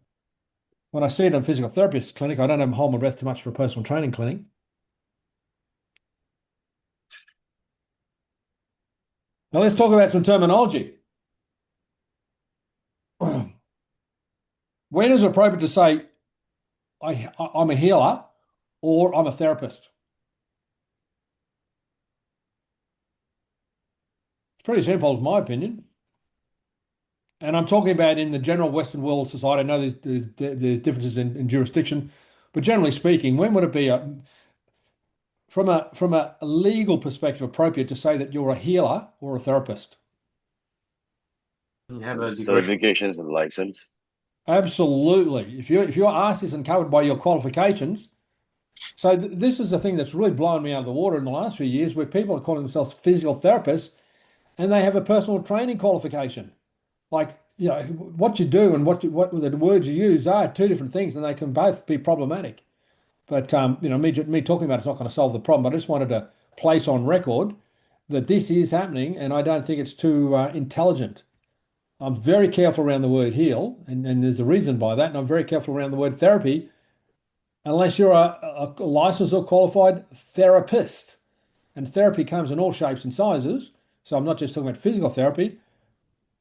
[SPEAKER 1] when I see it in a physical therapist clinic, I don't have hold my breath too much for a personal training clinic. Now let's talk about some terminology. When is it appropriate to say I'm a healer or I'm a therapist? It's pretty simple, in my opinion. And I'm talking about in the general Western world society. I know there's differences in jurisdiction, but generally speaking, when would it be from a legal perspective appropriate to say that you're a healer or a therapist?
[SPEAKER 2] You have a degree.
[SPEAKER 5] Certifications and license.
[SPEAKER 1] Absolutely. If you're asked this and covered by your qualifications, so this is the thing that's really blown me out of the water in the last few years, where people are calling themselves physical therapists and they have a personal training qualification. Like, what you do and what the words you use are two different things, and they can both be problematic. But me talking about it's not going to solve the problem. I just wanted to place on record that this is happening, and I don't think it's too intelligent. I'm very careful around the word heal, and there's a reason by that. And I'm very careful around the word therapy, unless you're a licensed or qualified therapist. And therapy comes in all shapes and sizes. So I'm not just talking about physical therapy,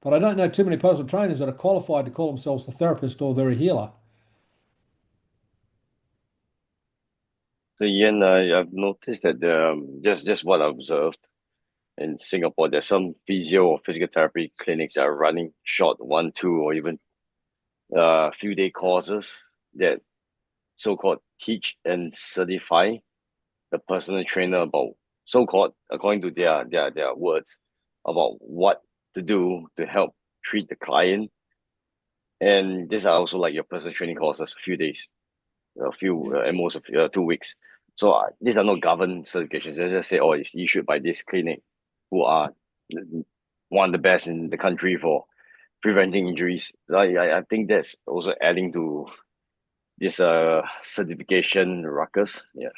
[SPEAKER 1] but I don't know too many personal trainers that are qualified to call themselves a therapist or they're a healer.
[SPEAKER 5] So Ian, I've noticed that just what I observed in Singapore, there's some physio or physical therapy clinics that are running short 1, 2, or even few day courses that so-called teach and certify the personal trainer about so-called, according to their words, about what to do to help treat the client. And these are also like your personal training courses, a few days, at most of 2 weeks. So these are not governed certifications. They just say, oh, it's issued by this clinic, who are one of the best in the country for preventing injuries. So I think that's also adding to this certification ruckus. Yeah.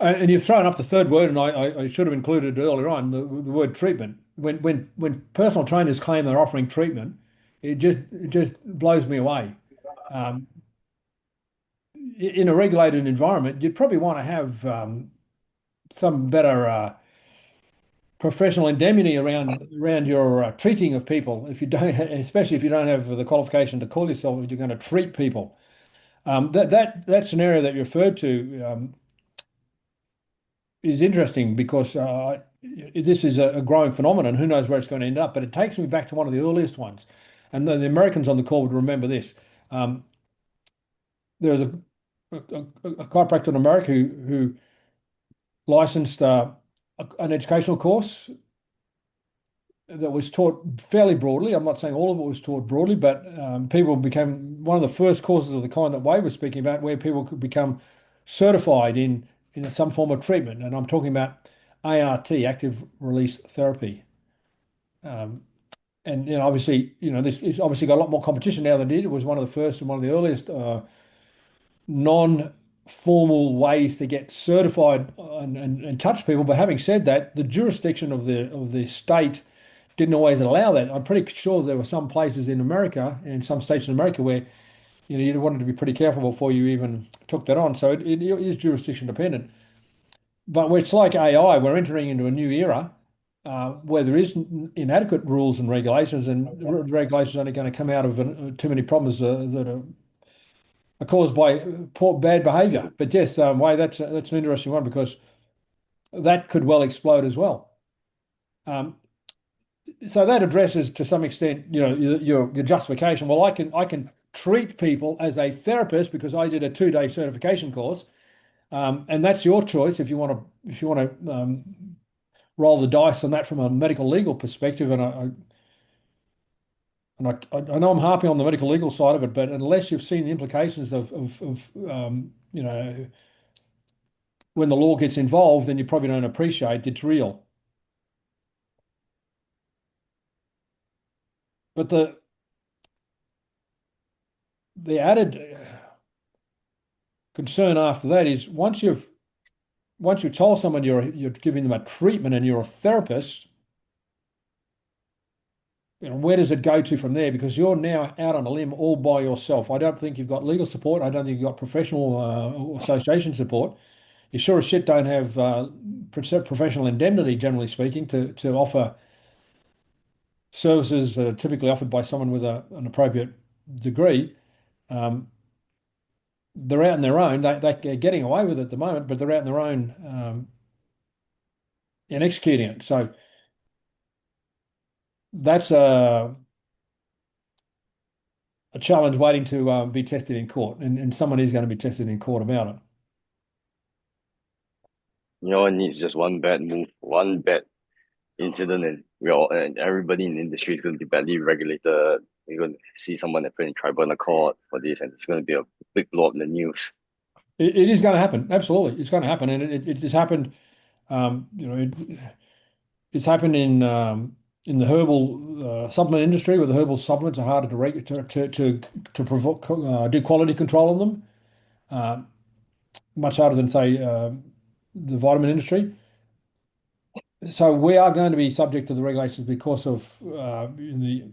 [SPEAKER 1] And you've thrown up the third word, and I should have included it earlier on, the word treatment. When personal trainers claim they're offering treatment, it just blows me away. Um, in a regulated environment, you'd probably want to have some better professional indemnity around your treating of people. If you don't, especially if you don't have the qualification to call yourself, you're going to treat people. That scenario that you referred to is interesting because this is a growing phenomenon. Who knows where it's going to end up? But it takes me back to one of the earliest ones, and the Americans on the call would remember this. There was a chiropractor in America who licensed an educational course that was taught fairly broadly. I'm not saying all of it was taught broadly, but people became one of the first courses of the kind that Wade was speaking about, where people could become certified in some form of treatment. And I'm talking about ART, active release therapy. And obviously, this it's obviously got a lot more competition now than it did. It was one of the first and one of the earliest non-formal ways to get certified and touch people. But having said that, the jurisdiction of the state didn't always allow that. I'm pretty sure there were some places in America and some states in America where you wanted to be pretty careful before you even took that on. So it is jurisdiction dependent. But it's like AI, we're entering into a new era where there is inadequate rules and regulations, and regulations are only going to come out of too many problems that are caused by poor, bad behaviour. But yes, Wei, that's an interesting one because that could well explode as well. So that addresses to some extent, your justification. Well, I can treat people as a therapist because I did a 2-day certification course, and that's your choice if you want to roll the dice on that from a medical legal perspective. And I know I'm harping on the medical legal side of it, but unless you've seen the implications of when the law gets involved, then you probably don't appreciate it's real. But the added concern after that is once you've told someone you're giving them a treatment and you're a therapist, where does it go to from there? Because you're now out on a limb all by yourself. I don't think you've got legal support. I don't think you've got professional association support. You sure as shit don't have professional indemnity, generally speaking, to offer services that are typically offered by someone with an appropriate degree. They're out on their own. They're getting away with it at the moment, but they're out on their own in executing it. So that's a challenge waiting to be tested in court, and someone is going to be tested in court about it.
[SPEAKER 5] It needs just one bad move, one bad incident, and everybody in the industry is going to be badly regulated. You're going to see someone that put in tribunal court for this, and it's going to be a big blow up in the news.
[SPEAKER 1] It is going to happen. Absolutely, it's going to happen, and it has happened. It's happened in the herbal supplement industry, where the herbal supplements are harder to provoke, do quality control on them, much harder than say the vitamin industry. So we are going to be subject to the regulations because of the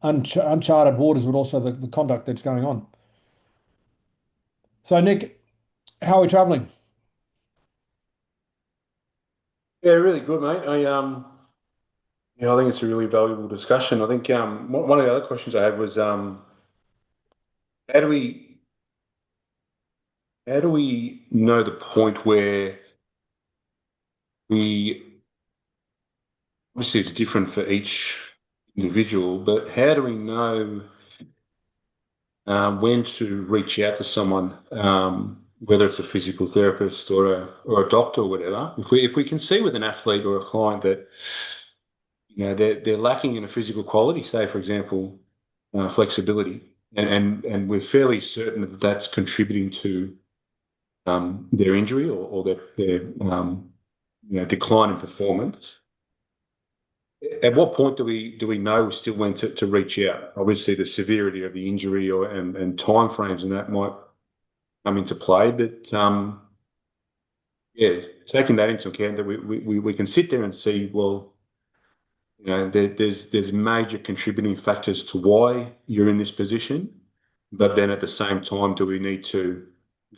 [SPEAKER 1] uncharted waters, but also the conduct that's going on. So Nick, how are we traveling?
[SPEAKER 2] Yeah, really good, mate. I think it's a really valuable discussion. I think one of the other questions I had was how do we how do we know the point where we obviously it's different for each individual, but how do we know when to reach out to someone, whether it's a physical therapist or a doctor or whatever? If we can see with an athlete or a client that they're lacking in a physical quality, say for example, flexibility, and we're fairly certain that that's contributing to their injury or their decline in performance. At what point do we know still when to reach out? Obviously, the severity of the injury and timeframes and that might come into play, but yeah, taking that into account, that we can sit there and see, well, there's major contributing factors to why you're in this position, but then at the same time, do we need to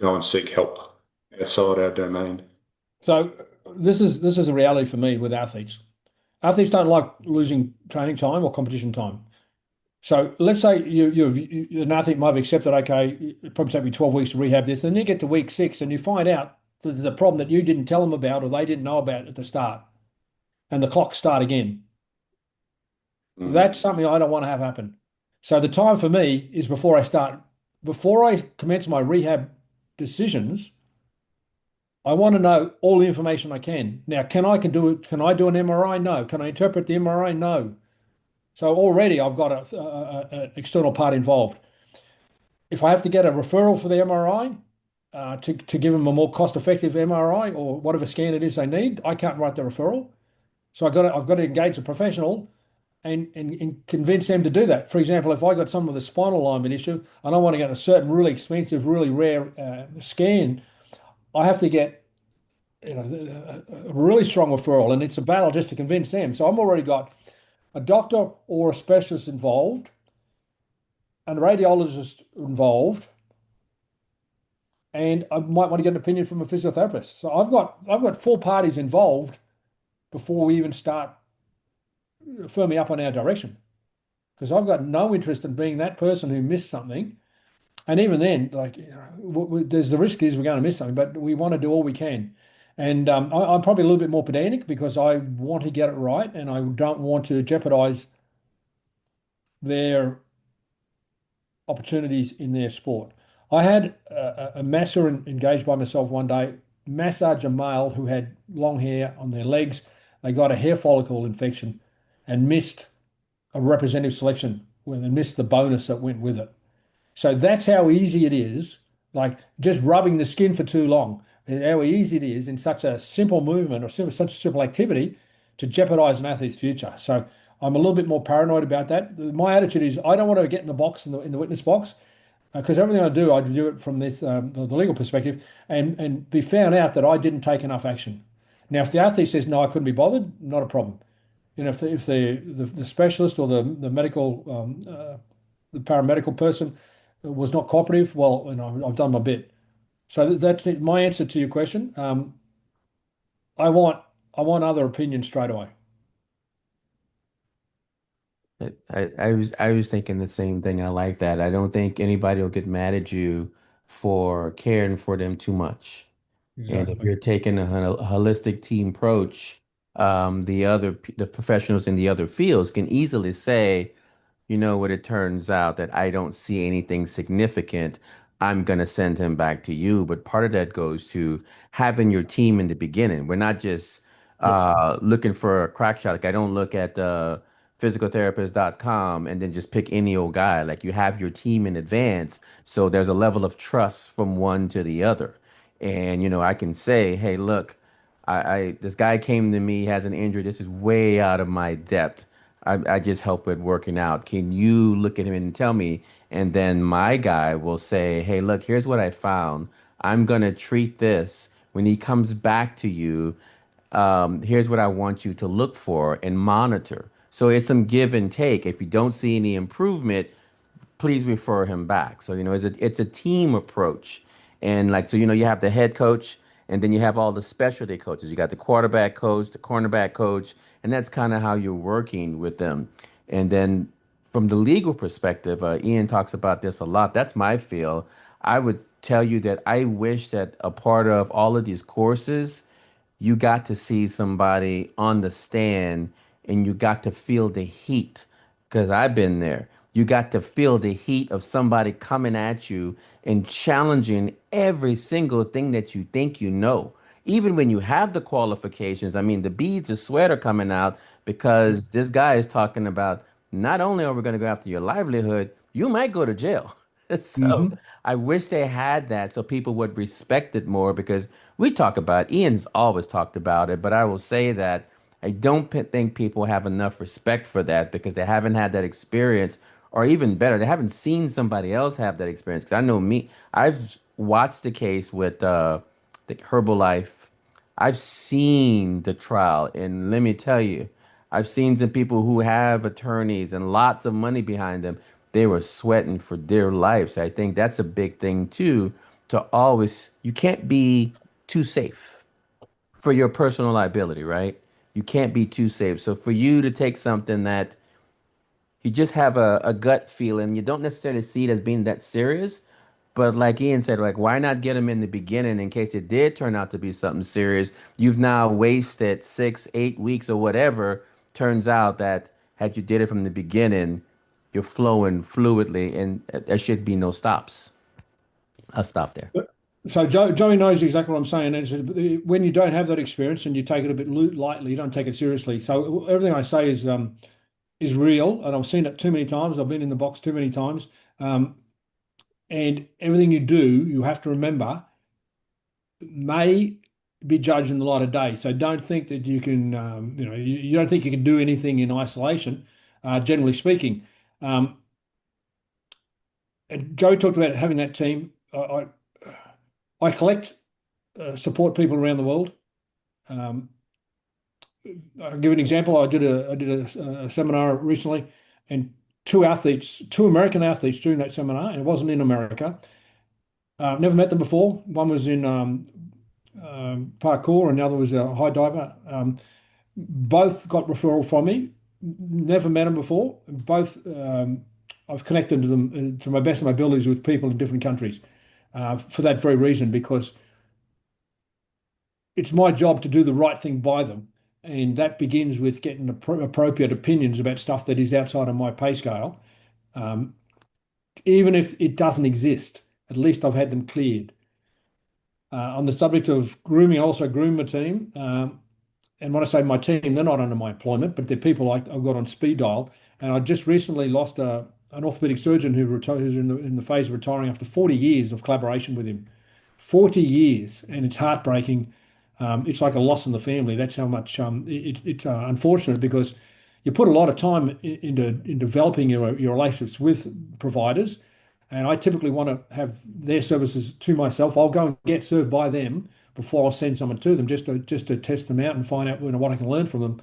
[SPEAKER 2] go and seek help outside our domain?
[SPEAKER 1] So this is a reality for me with athletes. Athletes don't like losing training time or competition time. So let's say an athlete might have accepted, okay, it probably take me 12 weeks to rehab this. Then you get to week 6 and you find out that there's a problem that you didn't tell them about or they didn't know about at the start, and the clocks start again. That's something I don't want to have happen. So the time for me is before I commence my rehab decisions, I want to know all the information I can. Now, can I do it? Can I do an MRI? No. Can I interpret the MRI? No. So already I've got an external part involved. If I have to get a referral for the MRI to give them a more cost-effective MRI or whatever scan it is they need, I can't write the referral. So I've got to engage a professional and convince them to do that. For example, if I got someone with a spinal alignment issue and I want to get a certain really expensive, really rare scan, I have to get a really strong referral, and it's a battle just to convince them. So I've already got a doctor or a specialist involved. and a radiologist involved, and I might want to get an opinion from a physiotherapist. So I've got four parties involved before we even start firming up on our direction, because I've got no interest in being that person who missed something. And even then, like, there's the risk is we're going to miss something, but we want to do all we can. And I'm probably a little bit more pedantic because I want to get it right, and I don't want to jeopardize their opportunities in their sport. I had a masser engaged by myself one day, massage a male who had long hair on their legs. They got a hair follicle infection and missed a representative selection when they missed the bonus that went with it. So that's how easy it is, like just rubbing the skin for too long, how easy it is in such a simple movement or such a simple activity to jeopardize an athlete's future. So I'm a little bit more paranoid about that. My attitude is I don't want to get in the box, in the witness box, because everything I do it from this the legal perspective, and be found out that I didn't take enough action. Now, if the athlete says no, I couldn't be bothered, not a problem. If the specialist or the medical the paramedical person was not cooperative, well, I've done my bit. So that's it. My answer to your question. I want other opinions straight away.
[SPEAKER 4] I was thinking the same thing. I like that. I don't think anybody will get mad at you for caring for them too much. And if
[SPEAKER 1] Exactly.
[SPEAKER 4] you're taking a holistic team approach, the professionals in the other fields can easily say, you know what, it turns out that I don't see anything significant. I'm going to send him back to you. But part of that goes to having your team in the beginning. We're not just
[SPEAKER 1] Yes.
[SPEAKER 4] looking for a crack shot. Like I don't look at physicaltherapist.com and then just pick any old guy. Like you have your team in advance. So there's a level of trust from one to the other. And, I can say, hey, look, I this guy came to me, has an injury. This is way out of my depth. I just help with working out. Can you look at him and tell me? And then my guy will say, hey, look, here's what I found. I'm gonna treat this. When he comes back to you, here's what I want you to look for and monitor. So it's some give and take. If you don't see any improvement, please refer him back. So, it's a team approach. And like, so, you have the head coach and then you have all the specialty coaches. You got the quarterback coach, the cornerback coach, and that's kind of how you're working with them. And then from the legal perspective, Ian talks about this a lot. That's my feel. I would tell you that I wish that a part of all of these courses, you got to see somebody on the stand and you got to feel the heat because I've been there. You got to feel the heat of somebody coming at you and challenging every single thing that you think you know. Even when you have the qualifications, I mean, the beads of sweat are coming out because this guy is talking about not only are we going to go after your livelihood, you might go to jail. So
[SPEAKER 1] Hmm.
[SPEAKER 4] I wish they had that so people would respect it more because we talk about Ian's always talked about it, but I will say that I don't think people have enough respect for that because they haven't had that experience, or even better, they haven't seen somebody else have that experience. Because I know me, I've watched the case with the Herbalife. I've seen the trial, and let me tell you, I've seen some people who have attorneys and lots of money behind them. They were sweating for their lives. I think that's a big thing too, to always, you can't be too safe for your personal liability, right? You can't be too safe. So for you to take something that you just have a gut feeling, you don't necessarily see it as being that serious, but like Ian said, like why not get them in the beginning in case it did turn out to be something serious? You've now wasted 6, 8 weeks or whatever. Turns out that had you did it from the beginning, you're flowing fluidly and there should be no stops. I'll stop there.
[SPEAKER 1] So Joey knows exactly what I'm saying. When you don't have that experience and you take it a bit lightly, you don't take it seriously. So everything I say is real, and I've seen it too many times. I've been in the box too many times. Um, and everything you do, you have to remember, may be judged in the light of day. So don't think that you can, you don't think you can do anything in isolation, generally speaking. Um, and Joe talked about having that team. I collect support people around the world. Um, I'll give an example. I did a seminar recently, and two athletes, two American athletes doing that seminar, and it wasn't in America. Never met them before. One was in parkour, and the other was a high diver. Both got referral from me. Never met them before. Both I've connected to them to my best of my abilities with people in different countries for that very reason, because it's my job to do the right thing by them. And that begins with getting appropriate opinions about stuff that is outside of my pay scale. Um, Even if it doesn't exist, at least I've had them cleared. On the subject of grooming, I also groom my team. And when I say my team, they're not under my employment, but they're people I've got on speed dial. And I just recently lost an orthopedic surgeon who's in the phase of retiring after 40 years of collaboration with him. 40 years, and it's heartbreaking. It's like a loss in the family. That's how much it's unfortunate, because you put a lot of time in developing your relationships with providers, and I typically want to have their services to myself. I'll go and get served by them before I'll send someone to them, just to test them out and find out what I can learn from them.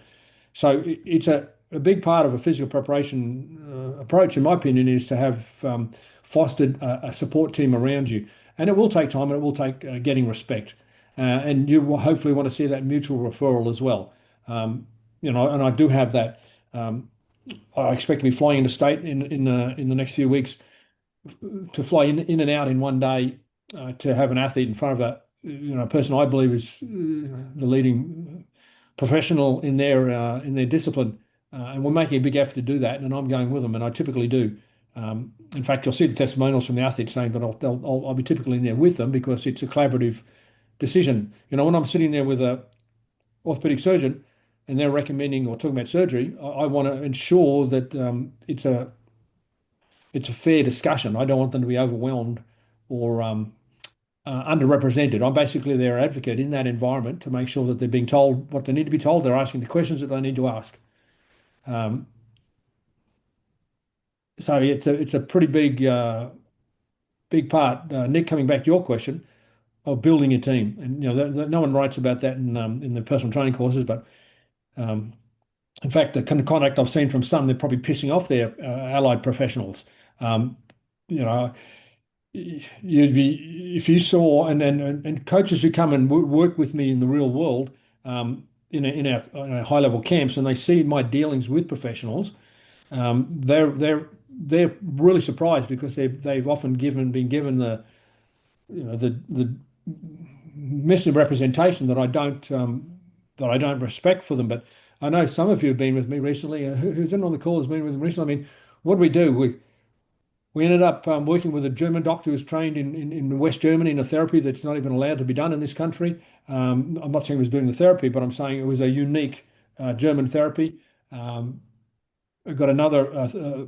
[SPEAKER 1] So it's a big part of a physical preparation approach, in my opinion, is to have fostered a support team around you. And it will take time, and it will take getting respect. And you will hopefully want to see that mutual referral as well. And I do have that. I expect to be flying into state in the next few weeks, to fly in and out in one day, to have an athlete in front of a person I believe is the leading professional in their discipline, and we're making a big effort to do that, and I'm going with them, and I typically do. In fact, you'll see the testimonials from the athletes saying that I'll be typically in there with them, because it's a collaborative decision. When I'm sitting there with a orthopedic surgeon and they're recommending or talking about surgery, I want to ensure that it's a fair discussion. I don't want them to be overwhelmed or underrepresented. I'm basically their advocate in that environment to make sure that they're being told what they need to be told. They're asking the questions that they need to ask. Um, so it's a pretty big part. Nick, coming back to your question of building a team, and no one writes about that in the personal training courses, but um, in fact, the kind of conduct I've seen from some, they're probably pissing off their allied professionals. Um, you know, you'd be if you saw and coaches who come and work with me in the real world, in our high level camps, and they see my dealings with professionals, they're really surprised, because they've often been given the misrepresentation that I don't respect for them. But I know some of you have been with me recently. Who's in on the call has been with them recently. I mean, what do? We ended up working with a German doctor who's trained in West Germany in a therapy that's not even allowed to be done in this country. I'm not saying he was doing the therapy, but I'm saying it was a unique German therapy. We've got another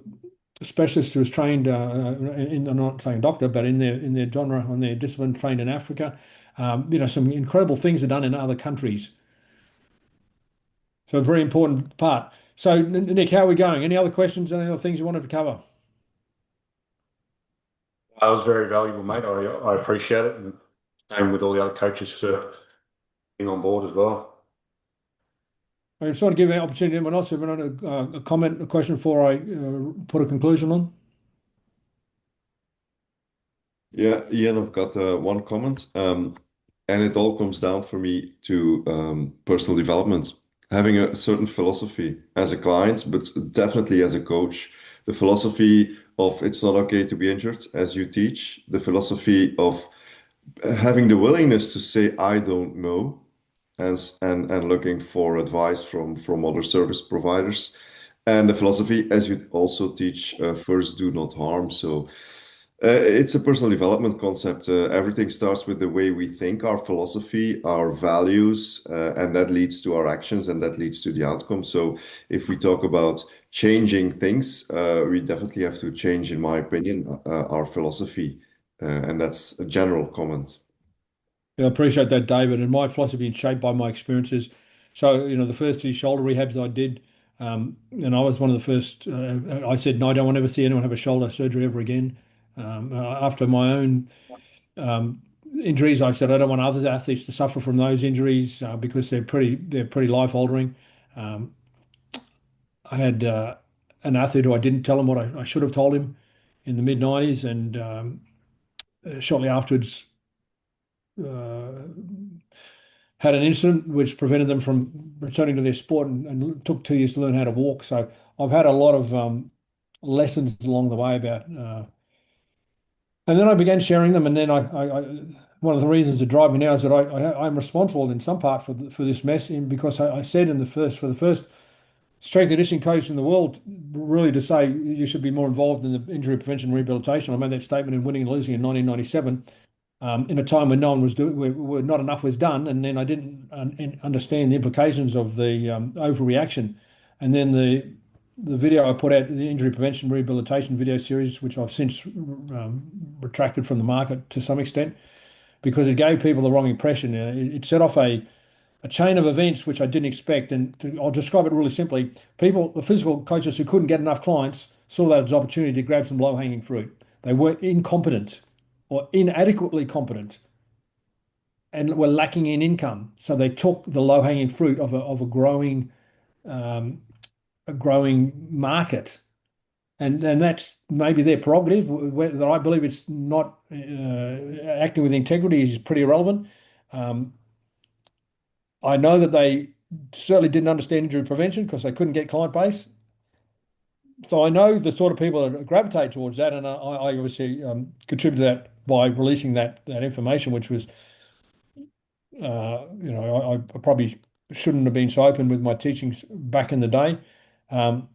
[SPEAKER 1] specialist who was trained I'm not saying doctor, but in their genre, on their discipline, trained in Africa. Some incredible things are done in other countries. So a very important part. So Nick, how are we going? Any other questions? Any other things you wanted to cover?
[SPEAKER 2] That was very valuable, mate. I appreciate it, and same with all the other coaches for being on board as well.
[SPEAKER 1] I just want to give an opportunity to anyone else if anyone a comment, a question before I put a conclusion on.
[SPEAKER 6] Yeah, Ian, I've got one comment, and it all comes down for me to personal development. Having a certain philosophy as a client, but definitely as a coach. The philosophy of it's not okay to be injured, as you teach. The philosophy of having the willingness to say I don't know, and looking for advice from other service providers. And the philosophy, as you also teach, first do not harm. So it's a personal development concept. Everything starts with the way we think, our philosophy, our values, and that leads to our actions, and that leads to the outcome. So if we talk about changing things, we definitely have to change, in my opinion, our philosophy. And that's a general comment.
[SPEAKER 1] Yeah, I appreciate that, David. And my philosophy is shaped by my experiences. So, the first few shoulder rehabs I did, and I was one of the first. I said, no, I don't want to ever see anyone have a shoulder surgery ever again. After my own injuries, I said I don't want other athletes to suffer from those injuries because they're pretty life altering. I had an athlete who I didn't tell him what I should have told him in the mid-90s, and shortly afterwards had an incident which prevented them from returning to their sport, and took 2 years to learn how to walk. So I've had a lot of lessons along the way about, and then I began sharing them. And then one of the reasons that drive me now is that I'm responsible in some part for this mess, because I said for the first strength and conditioning coach in the world, really, to say you should be more involved in the injury prevention and rehabilitation. I made that statement in Winning and Losing in 1997, in a time when no one was doing, where not enough was done, and then I didn't understand the implications of the overreaction. And then the video I put out, the injury prevention rehabilitation video series, which I've since retracted from the market to some extent, because it gave people the wrong impression. It set off a chain of events which I didn't expect. And I'll describe it really simply. The physical coaches who couldn't get enough clients, saw that as an opportunity to grab some low-hanging fruit. They were incompetent or inadequately competent and were lacking in income. So they took the low-hanging fruit of a growing market. And that's maybe their prerogative. Whether I believe it's not acting with integrity is pretty irrelevant. I know that they certainly didn't understand injury prevention because they couldn't get client base. So I know the sort of people that gravitate towards that, and I obviously contributed to that by releasing that information, which was, I probably shouldn't have been so open with my teachings back in the day. And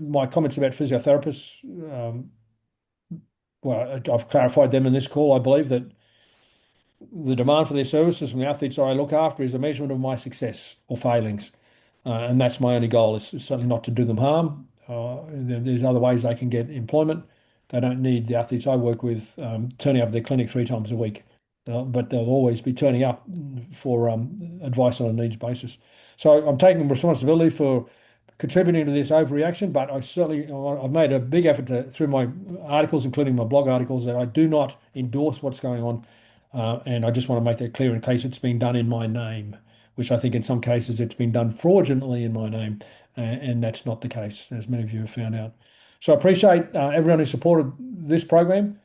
[SPEAKER 1] my comments about physiotherapists, well, I've clarified them in this call. I believe that the demand for their services from the athletes I look after is a measurement of my success or failings. And that's my only goal, is certainly not to do them harm. There's other ways they can get employment. They don't need the athletes I work with turning up at their clinic 3 times a week, but they'll always be turning up for advice on a needs basis. So I'm taking responsibility for contributing to this overreaction, but I've made a big effort through my articles, including my blog articles, that I do not endorse what's going on. And I just want to make that clear in case it's been done in my name, which I think in some cases it's been done fraudulently in my name, and that's not the case, as many of you have found out. So I appreciate everyone who supported this program.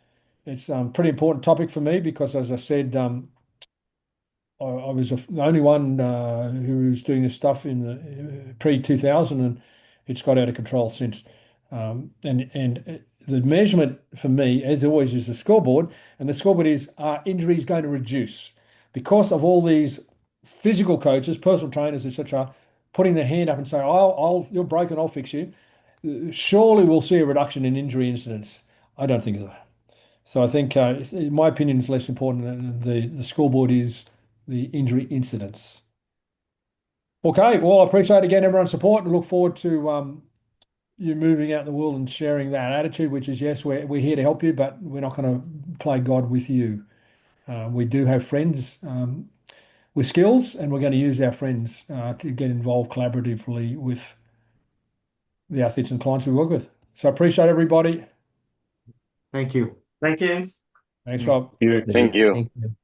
[SPEAKER 1] It's a pretty important topic for me because, as I said, I was the only one who was doing this stuff in the pre-2000, and it's got out of control since. And the measurement for me, as always, is the scoreboard, and the scoreboard is, are injuries going to reduce because of all these physical coaches, personal trainers, etc., putting their hand up and saying, "Oh, you're broken, I'll fix you." Surely we'll see a reduction in injury incidents. I don't think so. So I think, in my opinion, is less important than the scoreboard is the injury incidents. Okay, well, I appreciate again everyone's support and look forward to you moving out in the world and sharing that attitude, which is, yes, we're here to help you, but we're not going to play God with you. We do have friends with skills, and we're going to use our friends to get involved collaboratively with the athletes and clients we work with. So I appreciate everybody.
[SPEAKER 7] Thank you.
[SPEAKER 2] Thank you.
[SPEAKER 1] Thanks,
[SPEAKER 7] Yeah.
[SPEAKER 1] Rob.
[SPEAKER 2] You.
[SPEAKER 5] Thank you.
[SPEAKER 4] Thank you.